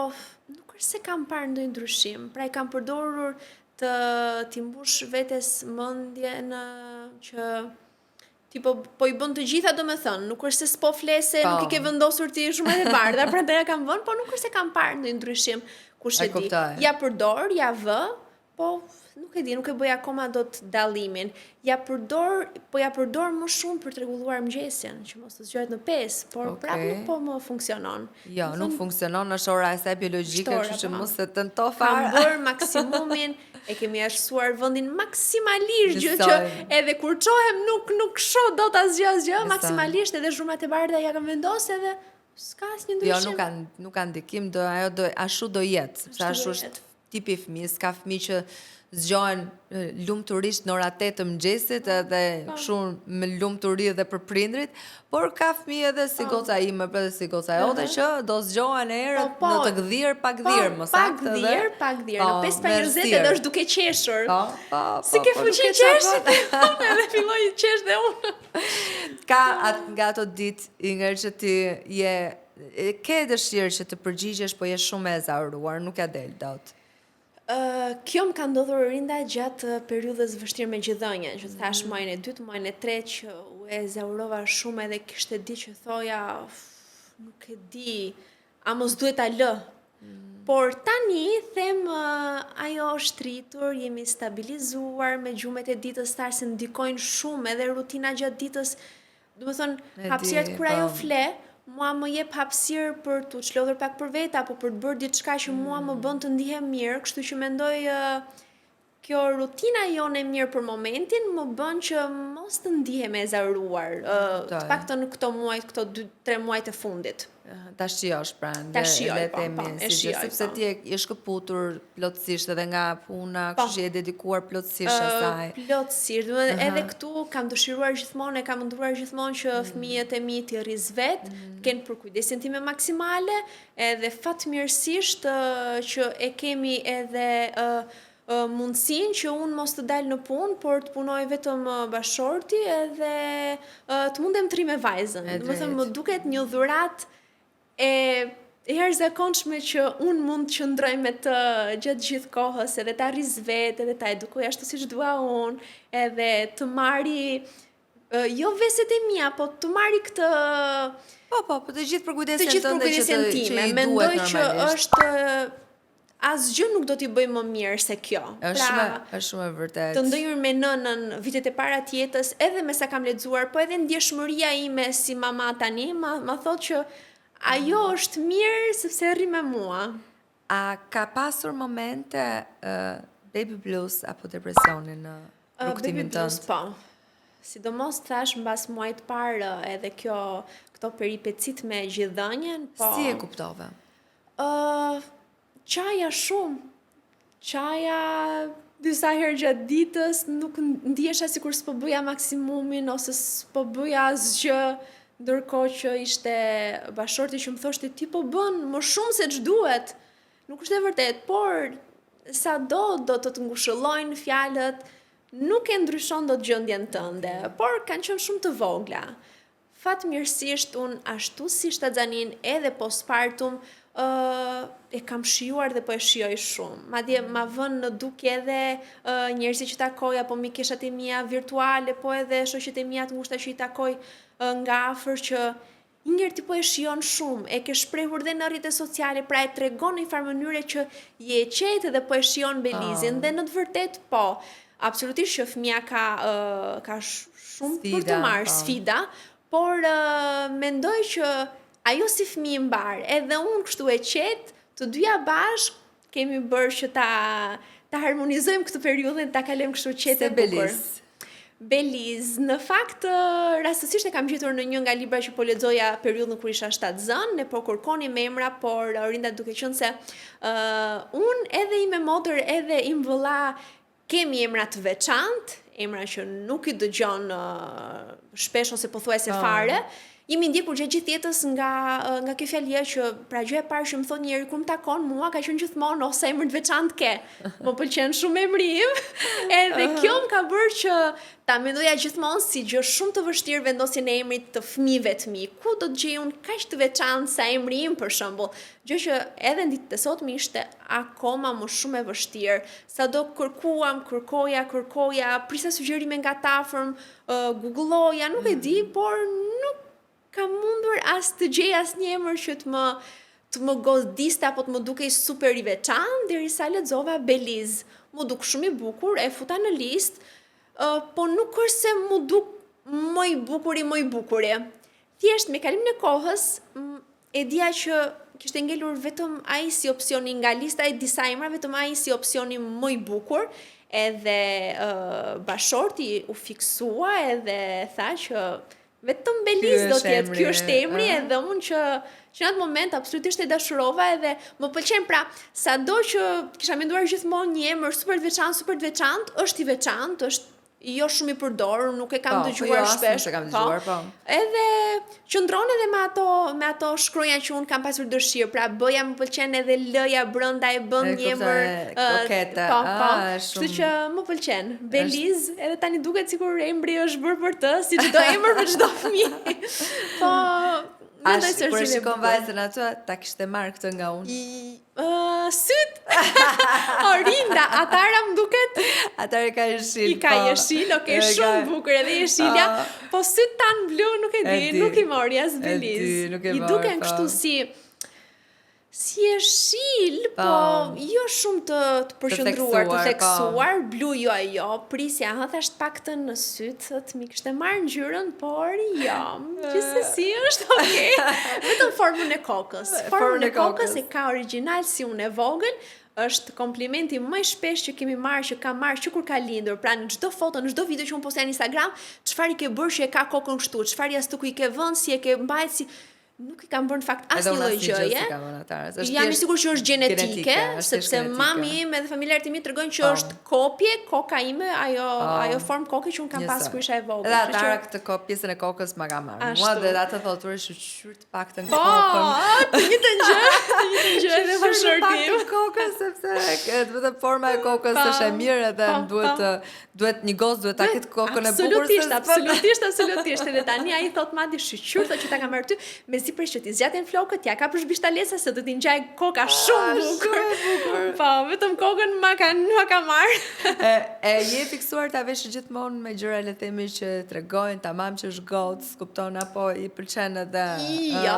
nuk është se kam parë ndonjë ndryshim. Pra i kam përdorur t'i mbush vetes mendjen që tipo po i bën të gjitha, domethënë, nuk është se s'po flese, nuk i ke vendosur ti zhurmat e bardha, prandaj ja kam vënë, po nuk është se kam parë ndonjë ndryshim. Kush e di. Ja përdor, ja vë, po nuk e di, nuk e bëj akoma dot dallimin. Ja përdor më shumë për të rregulluar mëngjesin, që mos të zgjohet në 5, por prap nuk po më funksionon. Jo, nuk funksionon, është ora e saj biologjike, kështu që mos e tento fare. Kam bërë maksimumin, e kemi ashtuar vendin maksimalisht, gjë që edhe kur çohem nuk shoh dot asgjë, maksimalisht edhe zhurmat e bardha ja kam vendosur edhe s'ka asnjë ndryshim. Jo, nuk kanë ndikim, ashtu do jetë, sepse ashtu është tipi fëmijës, ka fëmijë që zgjohen lumturisht në ora 8 të mëngjesit edhe kështu me lumturi edhe për prindrit, por ka fëmijë edhe si goca ime, edhe si goca jote që do zgjohen herët në të gdhir, pak gdhir, më saktë edhe. Pak gdhir, në 5:20 edhe është duke qeshur. Si ke fuqi qeshit, edhe filloj qesh dhe unë. Ka nga ato ditë, Inger, që ti ke dëshirë që të përgjigjesh, po je shumë e ezauruar, nuk ja del dot. Kjo më ka ndodhur rinda gjatë periudhës vështirë me gjithënjën, që thash muajin e 2, muajin e 3 që u ezaurova shumë edhe kishte di që thoja, nuk e di, a mos duhet ta lë. Por tani them ajo është rritur, jemi stabilizuar me gjumet e ditës tar se ndikojnë shumë edhe rutina gjatë ditës. Do të thonë hapësirat kur ajo fle, mua më jep hapësirë për të çlodhur pak për vete apo për të bërë diçka që mua më bën të ndihem mirë, kështu që mendoj kjo rutina jone mirë për momentin më bën që mos të ndihem e ezauruar, të paktën këto muaj, këto 2-3 muajt e fundit. Ta shijosh pra, sepse ti je shkëputur plotësisht edhe nga puna, kështu që je dedikuar plotësisht asaj. Plotësisht, edhe këtu kam dëshiruar gjithmonë, kam menduar gjithmonë që fëmijët e mi t'i rriz vet, kenë për kujdesin time maksimale, edhe fatmirësisht që e kemi edhe mundësin që unë mos të dalë në punë, por të punoj vetëm bashorti edhe të mundem të rri me vajzën. Do të thënë, më duket një dhuratë e herëzakonshme që unë mund të qëndroj me të gjatë gjithë kohës, edhe ta rriz vetë, edhe ta edukoj ashtu siç dua unë, edhe të marri jo veset e mia, po të marri këtë po të gjithë përkujdesin tënde që i duhet mendoj që është asgjë nuk do t'i bëj më mirë se kjo. Është shumë e vërtetë. Të ndëjur me nënën vitet e para të jetës, edhe me sa kam lexuar, po edhe ndjeshmëria ime si mama tani, ma thotë që ajo është mirë sepse rri me mua. A ka pasur momente baby blues apo depresionin në rrugtimin tënd? Baby blues, po. Sidomos thash mbas muajit parë edhe këto peripecit me gjithënjen, po. Si e kuptove? Qaja shumë. Qaja disa herë gjatë ditës, nuk ndjesha sikur s'po bëja maksimumin ose s'po bëja asgjë, ndërkohë që ishte bashorti që më thoshte ti po bën më shumë se ç'duhet. Nuk është e vërtet, por sado do të ngushëllojnë fjalët, nuk e ndryshon dot gjendjen tënde, por kanë qenë shumë të vogla. Fatmirësisht unë ashtu si shtatzanin edhe postpartum e kam shijuar dhe po e shijoj shumë. Madje ma vën në dukje edhe njerëzit që takoj, apo mikeshat e mia virtuale, po edhe shoqet e mia të ngushta që i takoj nga afër që Inger ti po e shijon shumë, e ke shprehur dhe në rrjetet sociale, pra e tregon në një farë mënyre që je e qetë dhe po e shijon Belizin, dhe në të vërtetë po, absolutisht që fëmia ka shumë për të marrë sfida, por mendoj që ajo si fëmijë mbar, edhe unë kështu e qetë, të dyja bashk kemi bërë që ta harmonizojmë këtë periudhën, ta kalojmë kështu qetë e bukur. Beliz, në fakt, rastësisht e kam gjetur në një nga libra që po lexoja periudhën kur isha shtatzën, ne po kërkonim emra, por rinda duke qenë se unë edhe ime modër edhe im vëlla kemi emra të veçantë, emra që nuk i dëgjon shpesh ose pothuajse fare. jemi ndjekur gjatë gjithë jetës nga kjo fjalia që pra gjë e parë që më thot njëri kur më takon mua ka qenë gjithmonë ose emër të veçantë ke. Më pëlqen shumë emri im. Edhe kjo më ka bërë që ta mendoja gjithmonë si gjë shumë të vështirë vendosjen e emrit të fëmijëve të mi. Ku do të gjej unë kaq të veçantë sa emri im për shembull? Gjë që edhe në ditët e sotme ishte akoma më shumë e vështirë. Sado kërkoja, prisa sugjerime nga të afërm, googulloja, nuk e di, por nuk kam mundur as të gjej asnjë emër që të më godiste apo të më dukej super i veçantë, derisa lexova Beliz. Më duk shumë i bukur, e futa në listë, po nuk është se më duk më i bukuri. Thjesht me kalimin e kohës e dija që kishte ngelur vetëm ai si opsioni nga lista e disa emra, vetëm ai si opsioni më i bukur, edhe bashorti u fiksua edhe tha që vetëm Beliz do të jetë, ky është emri, edhe unë që në atë moment absolutisht e dashurova edhe më pëlqen, pra sado që kisha menduar gjithmonë një emër super të veçantë, është i veçantë, është jo shumë i përdorur, nuk e kam dëgjuar shpesh. Edhe qëndron edhe me ato shkronja që unë kam pasur dëshirë, pra B-ja më pëlqen edhe L-ja brenda e bën një emër kokete. Kështu që më pëlqen. Beliz, edhe tani duket sikur emri është bërë për të, si çdo emër për çdo fëmijë. Po kur e shikon vajzën atë, ta kishte marrë këtë nga unë. Syt Orinda, atara më duket atare ka jeshil. I ka jeshil, shumë bukur edhe jeshilja, po syt tanë blu nuk e di, nuk i mori as Beliz. I duken kështu si jeshil, po jo shumë të përqendruar, të theksuar, blu jo ajo, prisja, thasht paktën në syt, thot mi kishte marrë ngjyrën, por jo, gjithsesi është okay. Vetëm formën e kokës. Formën e kokës e ka origjinal si unë e vogël, është komplimenti më i shpesh që kemi marrë, që kam marrë që kur ka lindur, pra në çdo foto, në çdo video që unë postoj në Instagram, çfarë i ke bërë që e ka kokën kështu, çfarë jashtëku i ke vënë, si e ke mbajtur, si nuk i kam bërë në fakt asnjë lloj gjëje. Jam i sigurt që është gjenetike, sepse mami im edhe familjarët e mi tregojnë që është kopje, koka ime, ajo formë koke që unë kam pasur kur isha e vogël. Edhe atara këtë pjesën e kokës ma ka marrë. Mua dhe atë thotë shqyr të paktën kokën. Po, të njëjtën gjë edhe bashortim. Të kokën sepse vetëm forma e kokës është e mirë edhe duhet një gos duhet ta ketë kokën e bukur. Absolutisht. Edhe tani ai thot madje shqyr thotë që ta ka marrë ty. Si prish që ti zgjaten flokët, ja ka përshbish talesa se do t'i ngjaj koka shumë bukur. Po, vetëm kokën ma ka marrë. E je fiksuar ta vesh gjithmonë me gjëra le të themi që tregojnë tamam që është gocë, kupton apo i pëlqen edhe. Jo,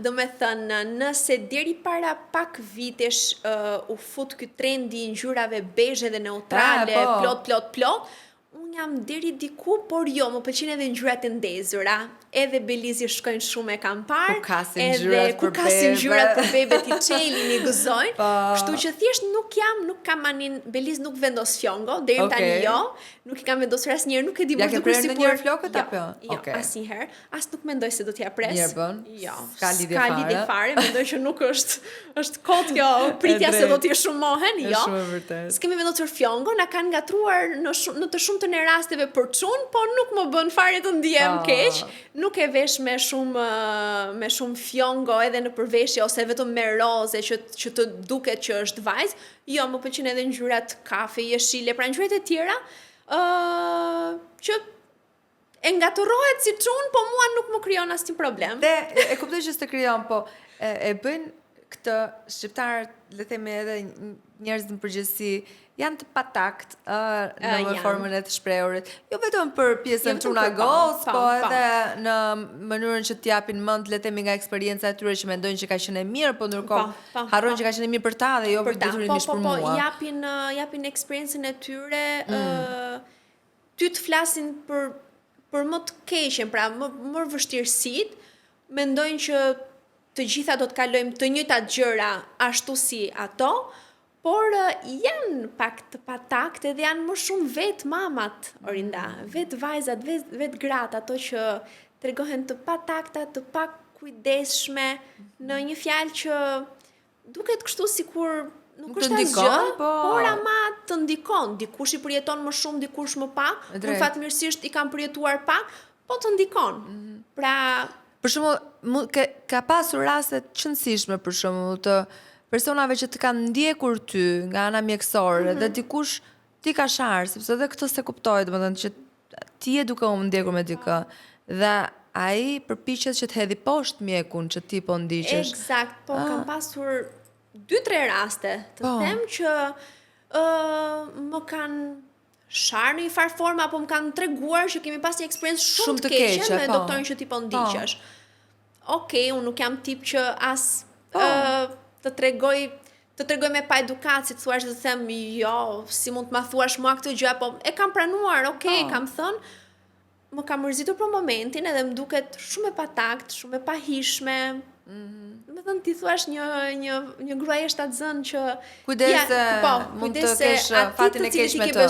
do me thënë, nëse deri para pak vitesh u fut ky trendi i ngjyrave bezhe dhe neutrale, plot, unë jam deri diku, por jo, më pëlqen edhe ngjyrat e ndezura. Edhe Belizi shkojnë shumë e kam parë, ku kasin ngjyrat për bebet i çelin i gëzojnë, kështu që thjesht nuk kam anin, Beliz nuk vendos fjongo, deri tani jo, nuk i kam vendosur asnjëherë, nuk e di më dukur si por flokët apo jo, asnjëherë, as nuk mendoj se do t'ja pres. Mirë bën. Jo, ka lidhje fare, mendoj që nuk është kot kjo pritja se do t'i shumohen, jo. S'kemi vendosur fjongo, na kanë ngatruar në të shumtën e rasteve për çun, po nuk më bën fare të ndihem keq. Nuk e vesh me shumë fjongo edhe në përveshje ose vetëm me roze që të duket që është vajzë. Jo, më pëlqen edhe ngjyrat kafe, jeshile, pra ngjyrat e tjera që e ngatërohet si çun, po mua nuk më krijon asnjë problem. Dhe e kuptoj që s'të krijon, po e bëjnë këtë shqiptarët, le themi edhe njerëz në përgjithësi, janë të patakt në formën e të shprehurit. Jo vetëm për pjesën çuna gos, po edhe në mënyrën që t'japin mend le të themi nga eksperienca e tyre që mendojnë që ka qenë mirë, po ndërkohë harrojnë që ka qenë mirë për ta dhe jo detyrimisht për mua. Japin eksperiencën e tyre, ty të flasin për më të keqen, pra më vështirësitë, mendojnë që të gjitha do të kalojmë të njëjtat gjëra ashtu si ato, por janë pak të patakte dhe janë më shumë vetë mamat, Orinda, vetë vajzat, vetë gratë, ato që tregohen të patakta, të pak kujdesshme, në një fjalë që duket kështu sikur nuk është asgjë, por ama të ndikon. Dikush i përjeton më shumë, dikush më pak, unë fatmirësisht i kam përjetuar pak, po të ndikon. Pra Për shembull, ka pasur raste të qëndësishme për shembull të personave që të kanë ndjekur ty nga ana mjekësore dhe dikush ti ka sharë, sepse edhe këtë se kuptoj, domethënë që ti je duke u ndjekur me dikë dhe ai përpiqet që të hedhi poshtë mjekun që ti po ndiqesh. Eksakt, po kam pasur 2-3 raste të them që më kanë sharë në një farë formë apo më kanë treguar që kemi pas një eksperiencë shumë të keqe me doktorin që ti po ndiqesh. Okej, unë nuk jam tip që as të tregoj me pa edukat, si të thuash dhe të them, jo, si mund të ma thuash mua këtë gjë, apo e kam pranuar, kam thënë, më kam mërzitur për momentin edhe më duket shumë e patakt, shumë e pahishme. Me thënë ti thuash një gruaje shtatzën që kujdese mund të kesh fatin e keq me të.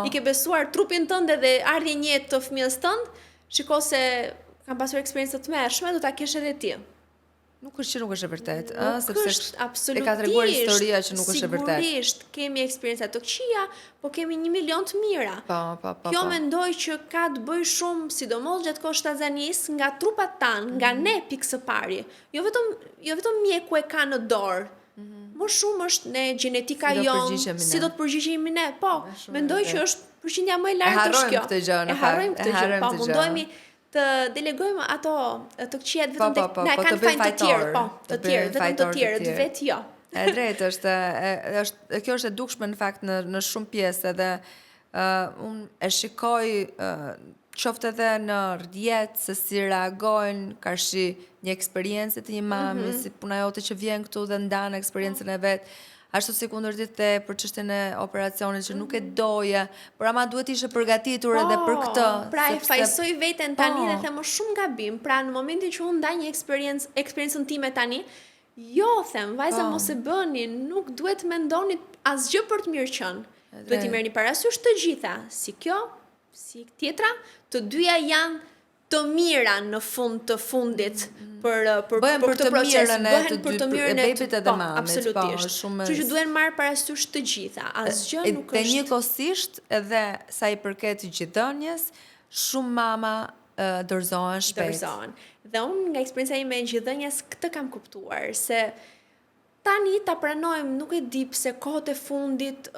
I ke besuar trupin tënd dhe ardhjen e jetë të fëmijës tënd, shiko se kam pasur eksperiencë të mëshme, do ta kesh edhe ti. Nuk është që nuk është e vërtet, sepse e ka treguar historia që nuk është e vërtet. Sigurisht, kemi eksperienca të këqija, po kemi 1 milion të mira. Kjo mendoj që ka të bëj shumë, sidomos gjatë kohës shtatzanisë, nga trupat tanë, nga ne pikë së pari. Jo vetëm mjeku e ka në dorë. Më shumë është ne gjenetika jonë, si do të përgjigjemi ne. Po, mendoj që është përqindja më e lartë është kjo. E harrojmë këtë gjë. Po, mundohemi të delegojmë ato të këqijat vetëm na kanë fajin të tjerë, vetëm të tjerë, të vetë jo. E drejtë është, kjo është e dukshme në fakt në shumë pjesë edhe unë e shikoj qoftë edhe në rrjet se si reagojnë karshi një eksperiencë të një mami, si puna jote që vjen këtu dhe ndan eksperiencën e vet. Ashtu si kundërtit për çështjen e operacionit që nuk e doja, por ama duhet ishe përgatitur edhe për këtë. Pra e fajsoj veten tani dhe them shumë gabim. Pra në momentin që unë ndaj një eksperiencën time tani, jo them, vajza mos e bëni, nuk duhet mendoni asgjë për të mirë qenë. Duhet i merrni parasysh të gjitha, si kjo, si tjetra, të dyja janë të mira në fund të fundit për këtë proces, bëhen për të mirën e bebit edhe mamit. Absolutisht. Që duhen marrë parasysh të gjitha. Asgjë nuk është. Dhe njëkohësisht edhe sa i përket gjithdhënies, shumë mama dorëzohen shpejt. Dhe unë nga eksperjenca ime me gjithdhënies këtë kam kuptuar se tani ta pranojmë, nuk e di pse kohët e fundit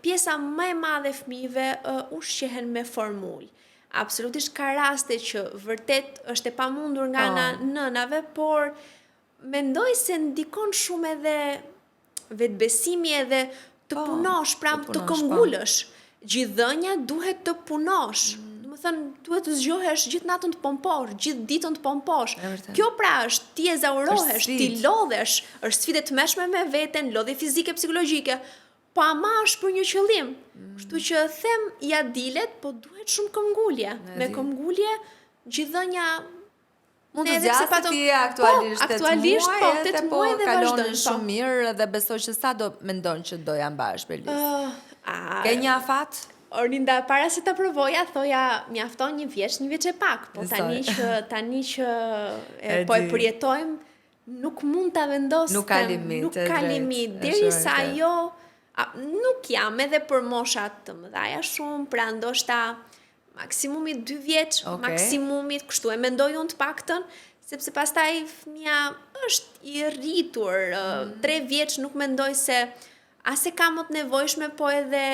pjesa më e madhe e fëmijëve ushqehen me formulë. Absolutisht ka raste që vërtet është e pamundur nga ana nënave, por mendoj se ndikon shumë edhe vetbesimi edhe të punosh, pra të këmbgulësh. Gjithdhënia duhet të punosh. Domethënë duhet të zgjohesh gjithë natën të pomposh, gjithë ditën të pomposh. Kjo pra është ti ezaurohesh, ti lodhesh, është sfidë të mëshme me veten, lodhje fizike, psikologjike. Po ama është për një qëllim. Kështu që them ja dilet, po duhet shumë këmbgulje. Me këmbgulje gjithdhënia mund të zgjasë ti aktualisht 8 muaj dhe kalonin shumë mirë dhe besoj që sa do mendon që do ja mbash Belis. Ke një afat? Orlinda, para se ta provoja, thoja mjafton 1 vjeç, 1 vjeç e pak, po tani që po e përjetojmë, nuk mund ta vendosem. Nuk ka limit. Derisa ajo nuk jam edhe për moshat të mëdhaja shumë, pra ndoshta maksimumi 2 vjeç, maksimumit, kështu e mendoj unë të paktën, sepse pastaj fëmia është i rritur, 3 vjeç nuk mendoj se as e ka më të nevojshme, po edhe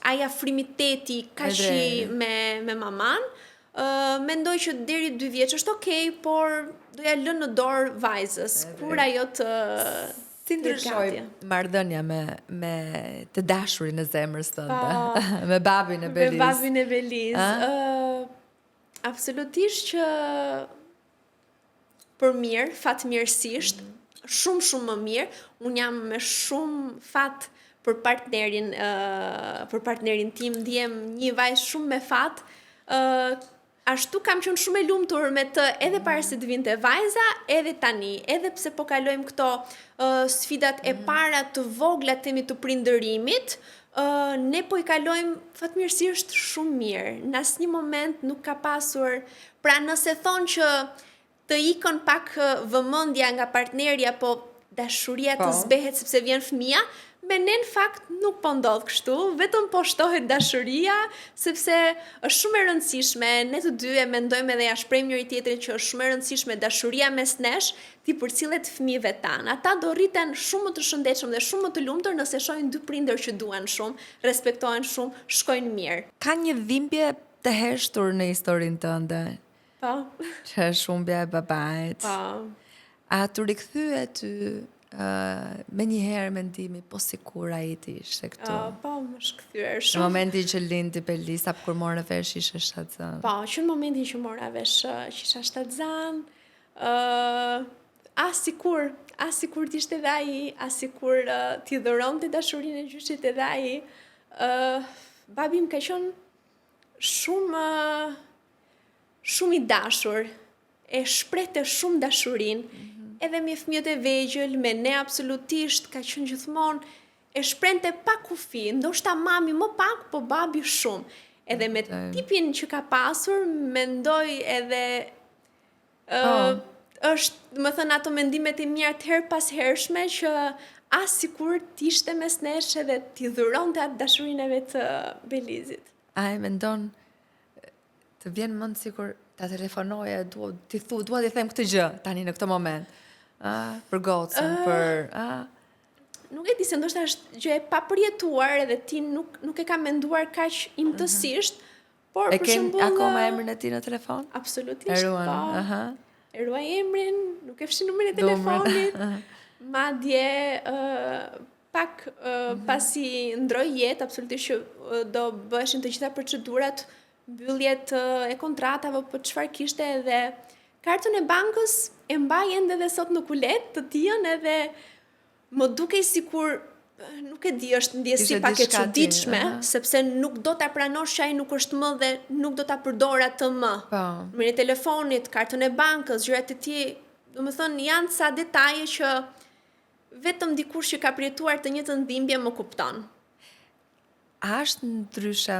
ai afrimiteti kashi me maman. Mendoj që deri 2 vjeç është okej, por do ja lë në dorë vajzës, kur ajo të si ndryshoi marrëdhënia me të dashurin e zemrës tënde, me babin e Belis? Me babin e Belis. Absolutisht që për mirë, fatmirësisht, shumë më mirë. Unë jam me shumë fat për partnerin tim, ndjem një vajzë shumë me fat. Ashtu kam qenë shumë e lumtur me të edhe para se të vinte vajza, edhe tani, edhe pse po kalojmë këto sfidat e para të vogla të prindërimit, ne po I kalojmë fatmirësisht shumë mirë. Në asnjë moment nuk ka pasur, pra nëse thonë që të ikën pak vëmendja nga partneri apo dashuria të zbehet sepse vjen fëmia, Me ne në fakt nuk po ndodh kështu, vetëm po shtohet dashuria, sepse është shumë e rëndësishme, ne të dy e mendojmë edhe ja shprehim njëri tjetrin që është shumë e rëndësishme dashuria mes nesh ti përcillet fëmijëve tan. Ata do rriten shumë më të shëndetshëm dhe shumë më të lumtur nëse shohin dy prindër që duan shumë, respektohen shumë, shkojnë mirë. Ka një dhimbje të heshtur në historinë tënde, Po. që është humbja e babait. Po. A të rikthyet ty me njëherë mendimi, po si kur a i ti ishte këtu? Po, më shkëthyer Në shumë. momentin që lindi Belisa, kur morë vesh ishe shtatzan. Po, që në momentin që mora vesh që isha shtatzan, as sikur t'ishte dhe ai, as sikur t'i dhuronte dashurinë e gjyshit edhe ai, babi më ka qenë shumë i dashur, e shprehte shumë dashurinë, edhe me fëmijët e vegjël, me ne absolutisht, ka qenë gjithmonë, e shprehte pa kufi, ndoshta mami më pak, po babi shumë. Edhe me tipin që ka pasur, mendoj edhe është, më thënë, ato mendimet e mia të her pas hershme që as sikur t'ishte mes nesh edhe t'i dhuronte atë dashurinë e vet të Belizit. A e mendon, të vjen mend sikur ta telefonoje, dua t'i them këtë gjë tani në këtë moment. Për gocën, Nuk e di se ndoshta është gjë e papërjetuar edhe ti nuk e ka menduar kaq imtësisht, por për shembull akoma emrin e tij në telefon? Absolutisht. E ruan, po. E ruaj emrin, nuk e fshi numrin e telefonit. Madje pak pasi ndroi jetë, absolutisht që do bëheshin të gjitha procedurat, mbylljet e kontratave, po çfarë kishte, edhe kartën e bankës e mbaj ende dhe sot në kulet të tijën, edhe më dukej sikur, nuk e di, është ndjesi pak e çuditshme, sepse nuk do ta pranosh që ai nuk është më dhe nuk do ta përdor atë më. Numrin e telefonit, kartën e bankës, gjërat e tij, domethënë janë ca detaje që vetëm dikush që ka përjetuar të njëjtën dhimbje më kupton. A është ndryshe?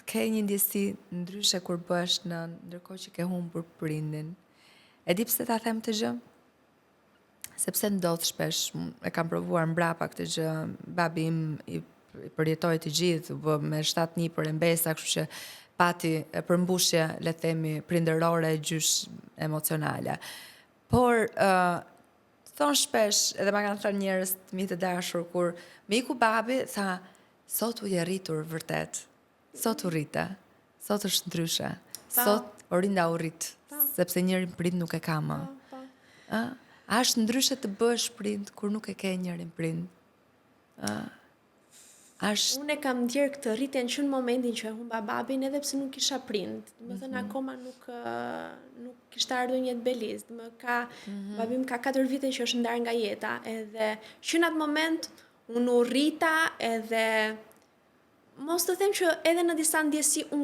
Ke një ndjesi ndryshe kur bësh ndërkohë që ke humbur prindin? E di pse ta them këtë gjë? Sepse ndodh shpesh, e kam provuar mbrapa këtë gjë, babi im i përjetoi të gjithë, bë me 7-1 për embesa, kështu që pati përmbushje, le të themi, prindërore, gjysh emocionale. Por thon shpesh, edhe ma kanë thënë njerëz të mi të dashur, kur me iku babi, tha, sot u je rritur vërtet. Sot u rrite, sot është ndryshe, sot Orinda u rrit, sepse njërin prind nuk e ka më. A është ndryshe të bësh prind kur nuk e ke njërin prind? Unë e kam ndjerë këtë rritjen që në momentin që e humba babin, edhe pse nuk kisha prind. Më thënë akoma nuk kishte ardhur një jetë Beliz. Babim ka 4 vite që është ndarë nga jeta, edhe që në atë moment unë u rrita, edhe mos të them që edhe në disa ndjesi u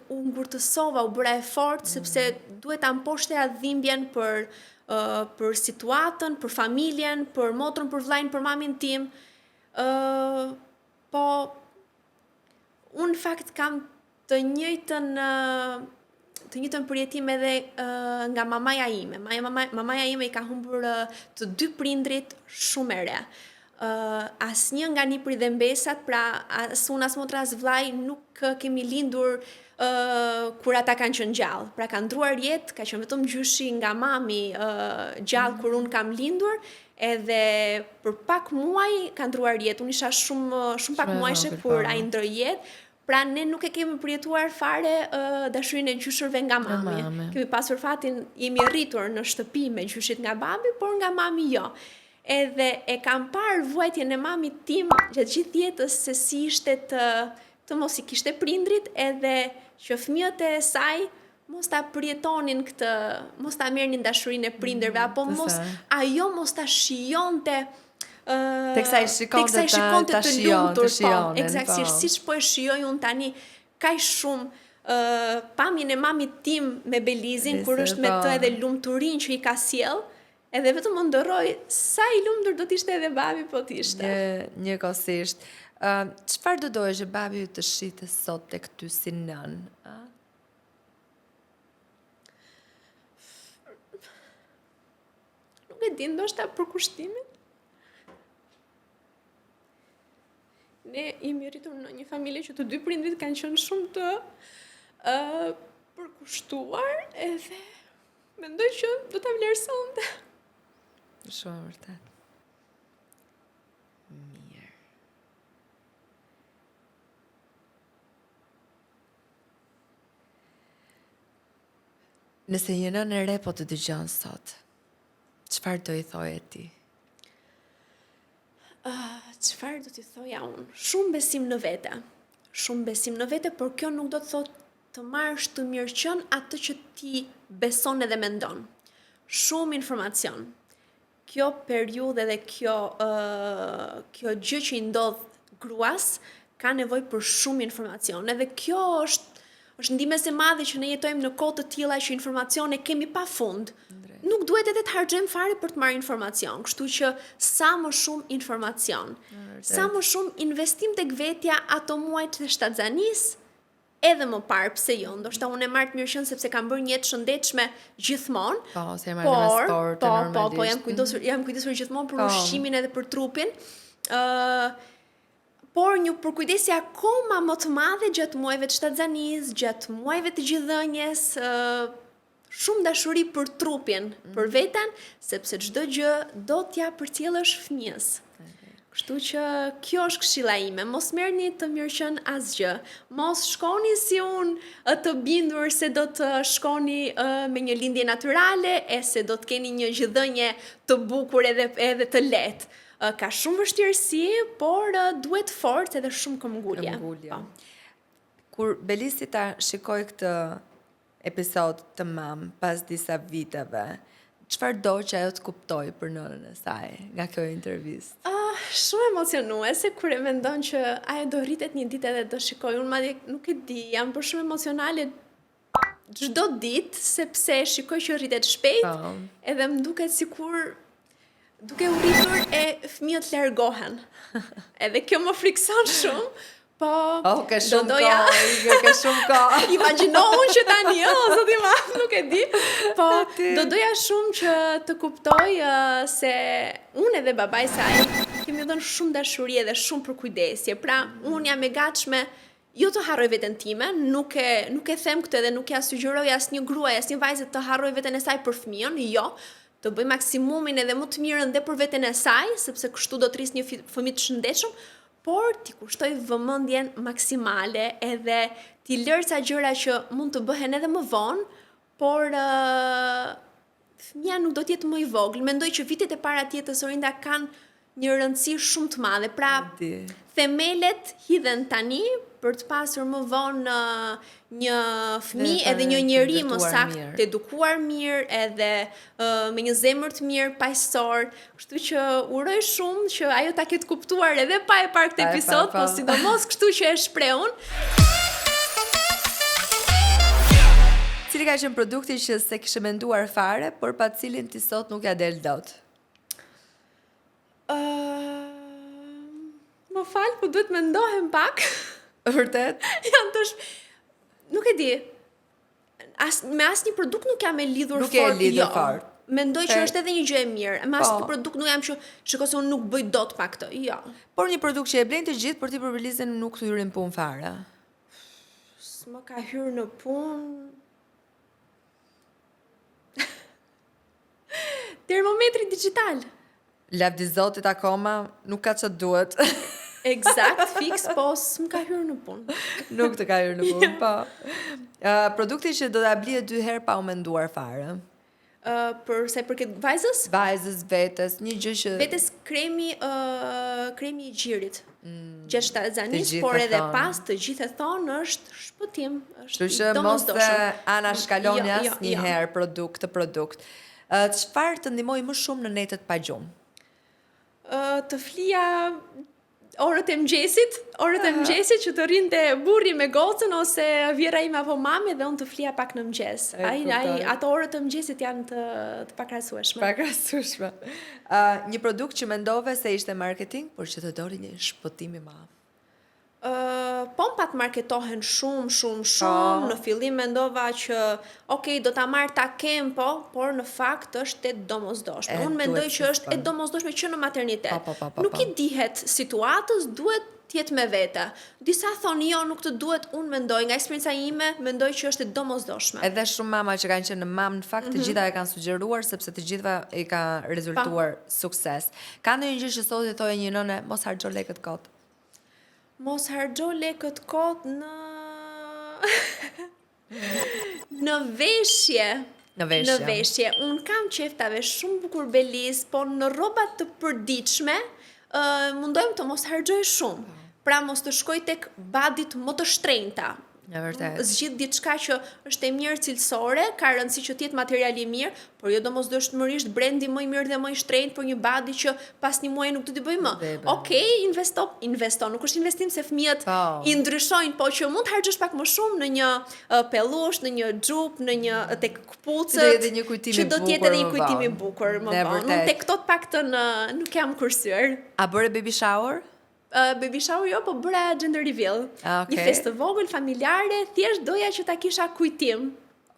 ngurtësova, u bëra e fortë, sepse duhet ta mposhtja dhimbjen për situatën, për familjen, për motrën, për vllajën, për mamin tim. Po unë fakt kam të njëjtën përjetim edhe nga mamaja ime. Mamaja ime i ka humbur të 2 prindrit shumë e re. Asnjë nga nipërit dhe mbesat, pra as unë as motra as vllai nuk kemi lindur kur ata kanë qenë gjallë. Pra ka ndruar jetë, ka qenë vetëm gjyshi nga mami gjallë kur unë kam lindur, edhe për pak muaj ka ndruar jetë. Unë isha shumë pak muajshe kur ai ndroi jetë. Pra ne nuk e kemi përjetuar fare dashurinë e gjyshërve nga mami. Kemi pasur fatin, jemi rritur në shtëpi me gjyshit nga babi, por nga mami jo. Edhe e kam parë vuajtjen e mamit tim gjatë gjithë jetës se si ishte të mos i kishte prindrit, edhe që fëmijët e saj mos ta përjetonin këtë, mos ta merrnin dashurinë e prindërve, apo mos ta shijonte teksa i shikonte të lumtur, eksaktësisht, siç po e shijoj unë tani kaq shumë pamjen e mamit tim me Belizin, kur është me të edhe lumturinë që i ka sjell. Edhe vetëm më ndërroj sa i lumtur do t'ishte edhe babi po t'ishte. Njëkohësisht. Çfarë do doje që babi ju të shite sot tek ty si nën? Nuk e di, ndoshta për kushtimin. ne jemi rritur në një familje që të dy prindrit kanë qenë shumë të përkushtuar edhe mendoj që do ta vlerësonte. Shumë e vërtet. Mirë. Nëse një nënë e re po të dëgjon sot, çfarë do i thoje ti? Çfarë do t'i thoja unë? Shumë besim në vete. Shumë besim në vete, por kjo nuk do të thotë të marrësh të mirëqen atë që ti beson edhe mendon. Shumë informacion. Kjo periudhë dhe kjo gjë që i ndodh gruas ka nevojë për shumë informacion. Edhe kjo është ndihmës e madhe që ne jetojmë në kohë të tilla që informacione kemi pafund. Nuk duhet edhe të harxojmë fare për të marrë informacion, kështu që sa më shumë informacion, sa më shumë investim tek vetja ato muajt të shtatzanisë, edhe më parë pse jo, ndoshta unë e marr të mirëqen sepse kam bërë një jetë shëndetshme gjithmonë. Po, se marr me sport normalisht. Po, jam kujdesur gjithmonë për ushqimin edhe për trupin. Por një përkujdesje akoma më të madhe gjatë muajve të shtatzanisë, gjatë muajve të gjithëdhënies, shumë dashuri për trupin, për veten, sepse çdo gjë do t'ja përcjellësh fëmijës. Kështu që kjo është këshilla ime, mos merrni të mirëqen asgjë. Mos shkoni si unë të bindur se do të shkoni me një lindje natyrale e se do të keni një gjithëdhënie të bukur edhe të lehtë. Ka shumë vështirësi, por duhet forcë edhe shumë këmbgulje. Kur Belisi ta shikoj këtë episod të mam pas disa viteve, çfarë do që ajo të kuptoj për nënën e saj nga kjo intervistë? Shumë emocionuese kur e mendon që ajo do rritet një ditë edhe do shikoj. Unë madje nuk e di, jam për shumë emocionale çdo ditë sepse shikoj që rritet shpejt, edhe më duket sikur duke u rritur e fëmijët largohen. Edhe kjo më frikson shumë. Po, ka shumë kohë, ka shumë kohë. Imagjinohu që tani, zoti ma, nuk e di. Po, do doja shumë që të kuptoj se unë edhe babai saj kemi dhënë shumë dashuri edhe shumë përkujdesje. Pra, unë jam e gatshme jo të harroj veten time, nuk e them këtë edhe nuk ja sugjeroj asnjë gruaj, asnjë vajze të harroj veten e saj për fëmijën, jo. Të bëj maksimumin edhe më të mirën dhe për veten e saj, sepse kështu do të rrisë një fëmijë të shëndetshëm, por t'i kushtoj vëmendjen maksimale edhe t'i lërë ca gjëra që mund të bëhen edhe më vonë, por fëmia nuk do të jetë më i vogël. Mendoj që vitet e para të jetës Orinda kanë një rëndësi shumë të madhe. Pra, themelet hidhen tani për të pasur më vonë një fëmijë edhe një njeri më saktë të edukuar mirë edhe me një zemër të mirë paqësor. Kështu që uroj shumë që ajo ta ketë kuptuar edhe pa e parë këtë episod, po sidomos kështu që e shpreh unë. Cili ka qenë produkti që se kishe menduar fare, por pa cilin ti sot nuk ja del dot? Më fal, po duhet mendohem pak. Vërtet? Nuk e di. Me asnjë produkt nuk jam e lidhur fort. Nuk e lidhur fort. Mendoj që është edhe një gjë e mirë. Me asnjë produkt nuk jam që shikoj se unë nuk bëj dot pa këtë. Jo. Por një produkt që e blen të gjithë, por ti për Belizën nuk të hyrin punë fare. S'më ka hyrë në punë. Termometri digital. Lavdi zotit akoma nuk ka që duhet. Eksakt, fix, po s'më ka hyrë në punë. Nuk të ka hyrë në punë, po. Produkti që do ta blije 2 herë pa u menduar fare. Për sa i përket vajzës? Vajzës, vetes, një gjë që... Vetes kremi i gjirit. Gjatë shtatzanisë, por edhe pas të gjithë e thonë është shpëtim. Kështu që mos të ana shkaloni asnjëherë produkt. Çfarë të ndihmoi më shumë në netët pa gjumë? Të flija orët e mëngjesit që të rinte burri me gocën ose vjera ime apo mami dhe unë të flija pak në mëngjes. Ato orët e mëngjesit janë të pakrahasueshme. Një produkt që mendove se ishte marketing, por që të dori një shpëtim i madh. Pompat marketohen shumë. Në fillim mendova që do ta marr ta kem, por në fakt është e domosdoshme. Unë mendoj që është e domosdoshme që në maternitet. Nuk i dihet situatës, duhet t'jetë me vete. Disa thonë jo, nuk të duhet, unë mendoj, nga eksperienca ime, mendoj që është e domosdoshme. Edhe shumë mama që kanë qenë në mamë, në fakt të gjitha e kanë sugjeruar sepse të gjitha i ka rezultuar sukses. Ka ndonjë gjë që sot i thoje një nëne, mos harxho lekët kot. Mos harxho lekët kot në në veshje. Në veshje. Në veshje. Unë kam qeftave shumë bukur beliz, po në rrobat të përditshme, mundojmë të mos harxoj shumë. Pra mos të shkoj tek badit më të shtrenjta. E vërtet. Zgjidh diçka që është e mirë cilësore, ka rëndësi që të jetë material i mirë, por jo domosdoshmërisht brendi më i mirë dhe më i shtrenjtë për një badi që pas një muaji nuk do t'i bëj më. Okej, investo, nuk është investim se fëmijët i ndryshojnë, po që mund të harxhosh pak më shumë në një pellush, në një xhup, në një tek kputucët, që do të jetë edhe një kujtim i bukur më vonë. Unë tek këto të paktën nuk jam kursyer. A bëre baby shower? Baby shower jo, po bëra gender reveal. Okay. Një festë të vogël, familjare, thjesht doja që ta kisha kujtim.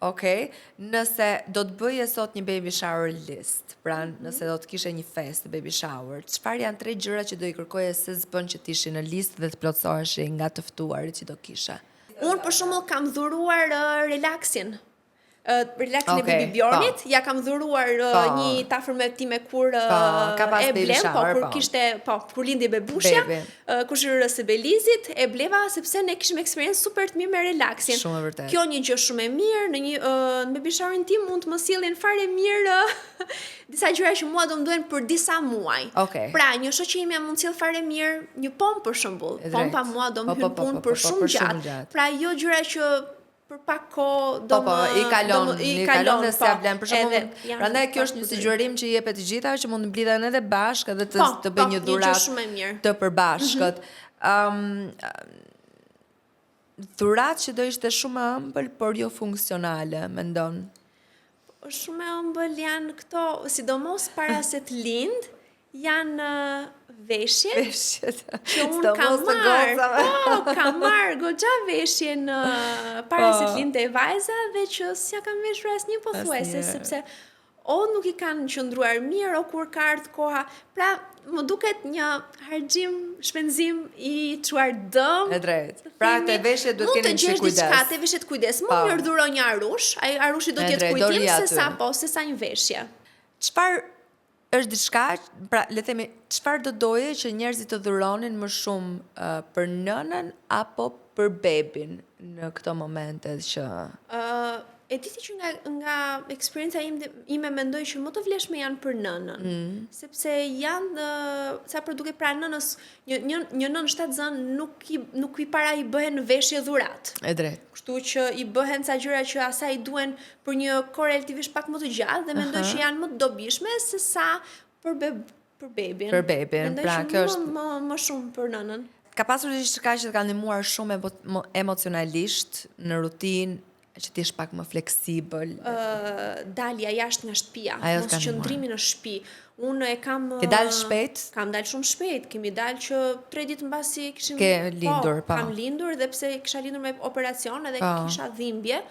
Okej, nëse do të bëje sot një baby shower list, pra nëse do të kishe një festë baby shower, çfarë janë 3 gjëra që do i kërkoje se s'bën që t'ishin në listë dhe të plotësoheshin nga të ftuarit që do kishe? Unë për shembull kam dhuruar relaksin. Relaksin e Baby Bjornit, ja kam dhuruar një tafërme time kur e blem, kur kishte, kur lindi bebushja, kur shërës së Belizit, e bleva sepse ne kishim eksperiencë super të mirë me relaksin. Shumë e vërtet. Kjo një gjë shumë e mirë, në baby showerin tim mund të më sillin fare mirë disa gjëra që mua do më duhen për disa muaj. Pra, një shoqë ime mund të sill fare mirë një pomë për shembull. Pompa mua do më hyn punë për shumë gjatë. Pra, jo gjëra që për pak kohë do më i kalon dhe se ja vlen për shembull. Prandaj kjo është një sugjerim që jepet të gjithave që mund të mblidhen edhe bashkë edhe të bëjnë një dhuratë të përbashkët. Dhuratë që do ishte shumë e ëmbël por jo funksionale, mendon? Shumë e ëmbël janë këto, sidomos para se të lind, janë veshjet që unë kam marrë goxha veshje në para se të lindte vajza dhe që s'ja kam veshur asnjë pothuajse sepse o nuk i kanë qëndruar mirë o kur ka ardhur koha. Pra, më duket një harxhim, shpenzim i çuar dëm. E drejtë. Pra, te veshjet duhet keni një kujdes. Te veshjet kujdes. Më mirë dhuro një arush, ai arushi do të jetë kujtim se sa një veshje. Çfarë është diçka, pra le të themi, çfarë do doje që njerëzit të dhuronin më shumë për nënën apo për bebin në këto momente që e diti që nga eksperienca ime mendoj që më të vlefshme janë për nënën, sepse janë sa për duket pra nënës një nën 7 zën nuk i para i bëhen veshje dhurat. E drejtë. Kështu që i bëhen ca gjëra që asaj duhen për një kohë relativisht pak më të gjatë dhe mendoj që janë më të dobishme se sa për bebin. Për bebin, pra kjo është më shumë për nënën. Ka pasur diçka që të ka ndihmuar shumë emocionalisht në rutinë që ti është pak më fleksibël. Dalja jashtë nga shtëpia, mos qëndrimi në shtëpi. Unë e kam Ke dalë shpejt? Kam dalë shumë shpejt. Kemi dalë që 3 ditë mbasi kishim lindur, kam lindur dhe pse kisha lindur me operacion edhe kisha dhimbje.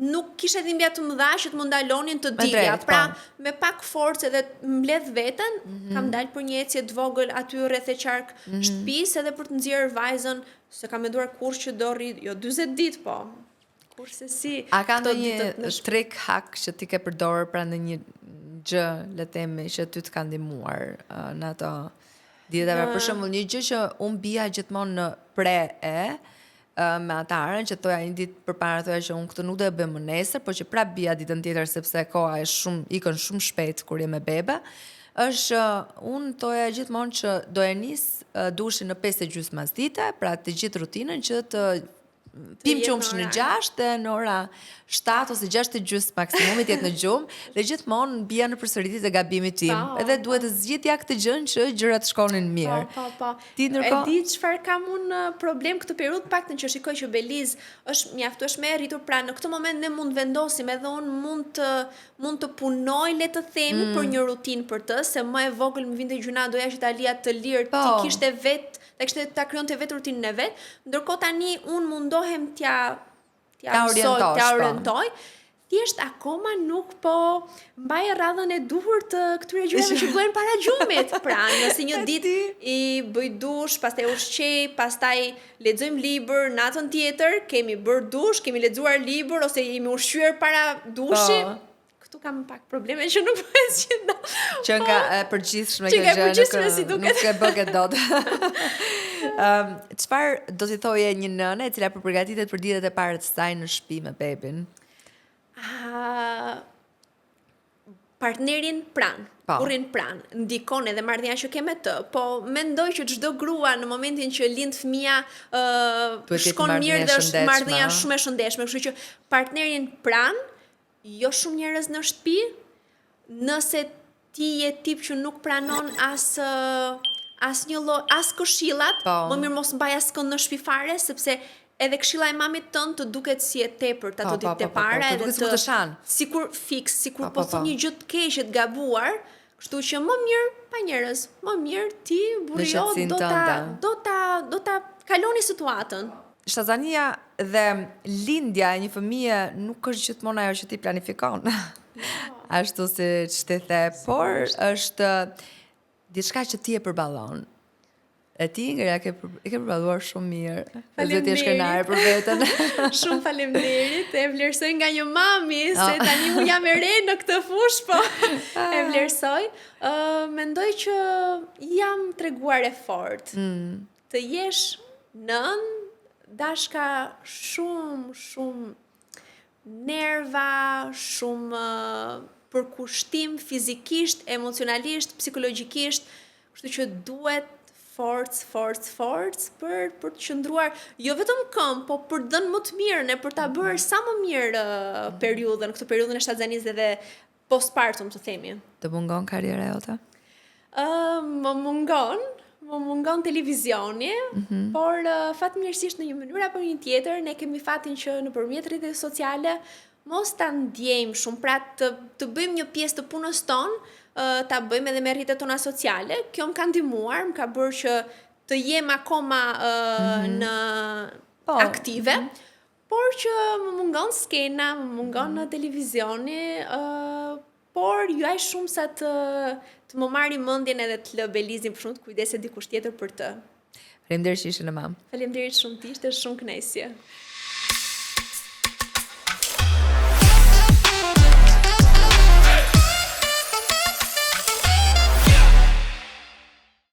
Nuk kisha dhimbja të mëdha që të më ndalonin të dilja. Pra, me pak forcë edhe mbledh veten, kam dalë për një ecje të vogël aty rreth e qark shtëpisë edhe për të nxjerrë vajzën, se kam menduar kurrë që do rri, jo 40 ditë, po. Kurse si. A ka ndonjë trik hack që ti ke përdorur pra në një gjë, le të themi, që ty të ka ndihmuar në ato dietave? Për shembull, një gjë që unë bija gjithmonë në me ataren që thoja një ditë përpara thoja që unë këtë nuk do e bëj më nesër, por që prap bija ditën tjetër sepse koha ikën shumë shpejt kur je me bebe. Është unë thoja gjithmonë që do e nis dushin në 5:30 masdite, pra të gjithë rutinën që të pim qumsh në 6 dhe në ora 7 ose 6:30 maksimumit jetë në gjumë dhe gjithmonë bija në përsëritjet e gabimit tim. Edhe duhet të zgjidhja këtë gjën që gjërat shkonin mirë. Ti ndërkohë e di çfarë kam unë problem këtë periudhë paktën që shikoj që Beliz është mjaftueshme e rritur, pra në këtë moment ne mund vendosim edhe unë mund të punoj, le të themi, për një rutinë për të, se më e vogël më vinte gjuna doja që ta lija të lirë, ti kishte vetë ta krijonte vetë rutinën e vet, ndërkohë tani unë mundohem t'ja orientoj. thjesht akoma nuk po mbaj radhën e duhur të këtyre gjërave që bëhen para gjumit. Pra, nëse një ditë i bëj dush, pastaj ushqej, pastaj lexojmë libër, natën tjetër kemi bërë dush, kemi lexuar libër ose jemi ushqyer para dushit. Këtu kam pak probleme që nuk po e zgjidh. Që nga e përgjithshme Që nga e përgjithshme si duket. Nuk e bëket dot. Çfarë do t'i thoje një nëne e cila po përgatitet për ditët e para të saj në shtëpi me bebin? Partnerin pran, burrin pran, ndikon edhe marrëdhënia që ke me të, po mendoj që çdo grua në momentin që lind fëmia shkon mirë dhe është marrëdhënia shumë e shëndetshme, kështu që partnerin pran, jo shumë njerëz në shtëpi, nëse ti je tip që nuk pranon as këshillat, më mirë mos mbaj askënd në shtëpi fare, sepse edhe këshilla e mamit tënd të duket si e tepërt ato ditë e para, edhe të shan. Sikur po thon një gjë të keqe të gabuar, kështu që më mirë pa njerëz, më mirë ti burrio do ta kaloni situatën. Shtazania dhe lindja e një fëmije nuk është gjithmonë ajo që ti planifikon. Ashtu si që ti the, por është diçka që ti e përballon. E ti nga e ke përballuar shumë mirë. Faleminderit. Dhe ti shkrenare për veten. Shumë faleminderit. E vlerësoj nga një mami, se tani unë jam e re në këtë fushë, po e vlerësoj. Mendoj që jam treguar e fort. Të jesh nën, dashka shumë nerva, shumë përkushtim fizikisht, emocionalisht, psikologjikisht, kështu që duhet forcë për të qëndruar jo vetëm këmbë, po për të dhënë më të mirën e për ta bërë sa më mirë këtë periudhën e shtatzanisë dhe postpartum, të themi. Të mungon karriera jote? Më mungon televizioni, por fatmirësisht në një mënyrë apo një tjetër ne kemi fatin që nëpërmjet rrjeteve sociale mos ta ndjejmë shumë, pra të bëjmë një pjesë të punës tonë, ta bëjmë edhe me rrjetet tona sociale. Kjo më ka ndihmuar, më ka bërë që të jem akoma në aktive, por që më mungon skena, më mungon në televizioni, por ju aq shumë sa të më marri mendjen edhe të lë belizin për shumë të kujdeset dikush tjetër për të. Faleminderit që ishe në mam. Faleminderit shumë ti, ishte shumë kënaqësi.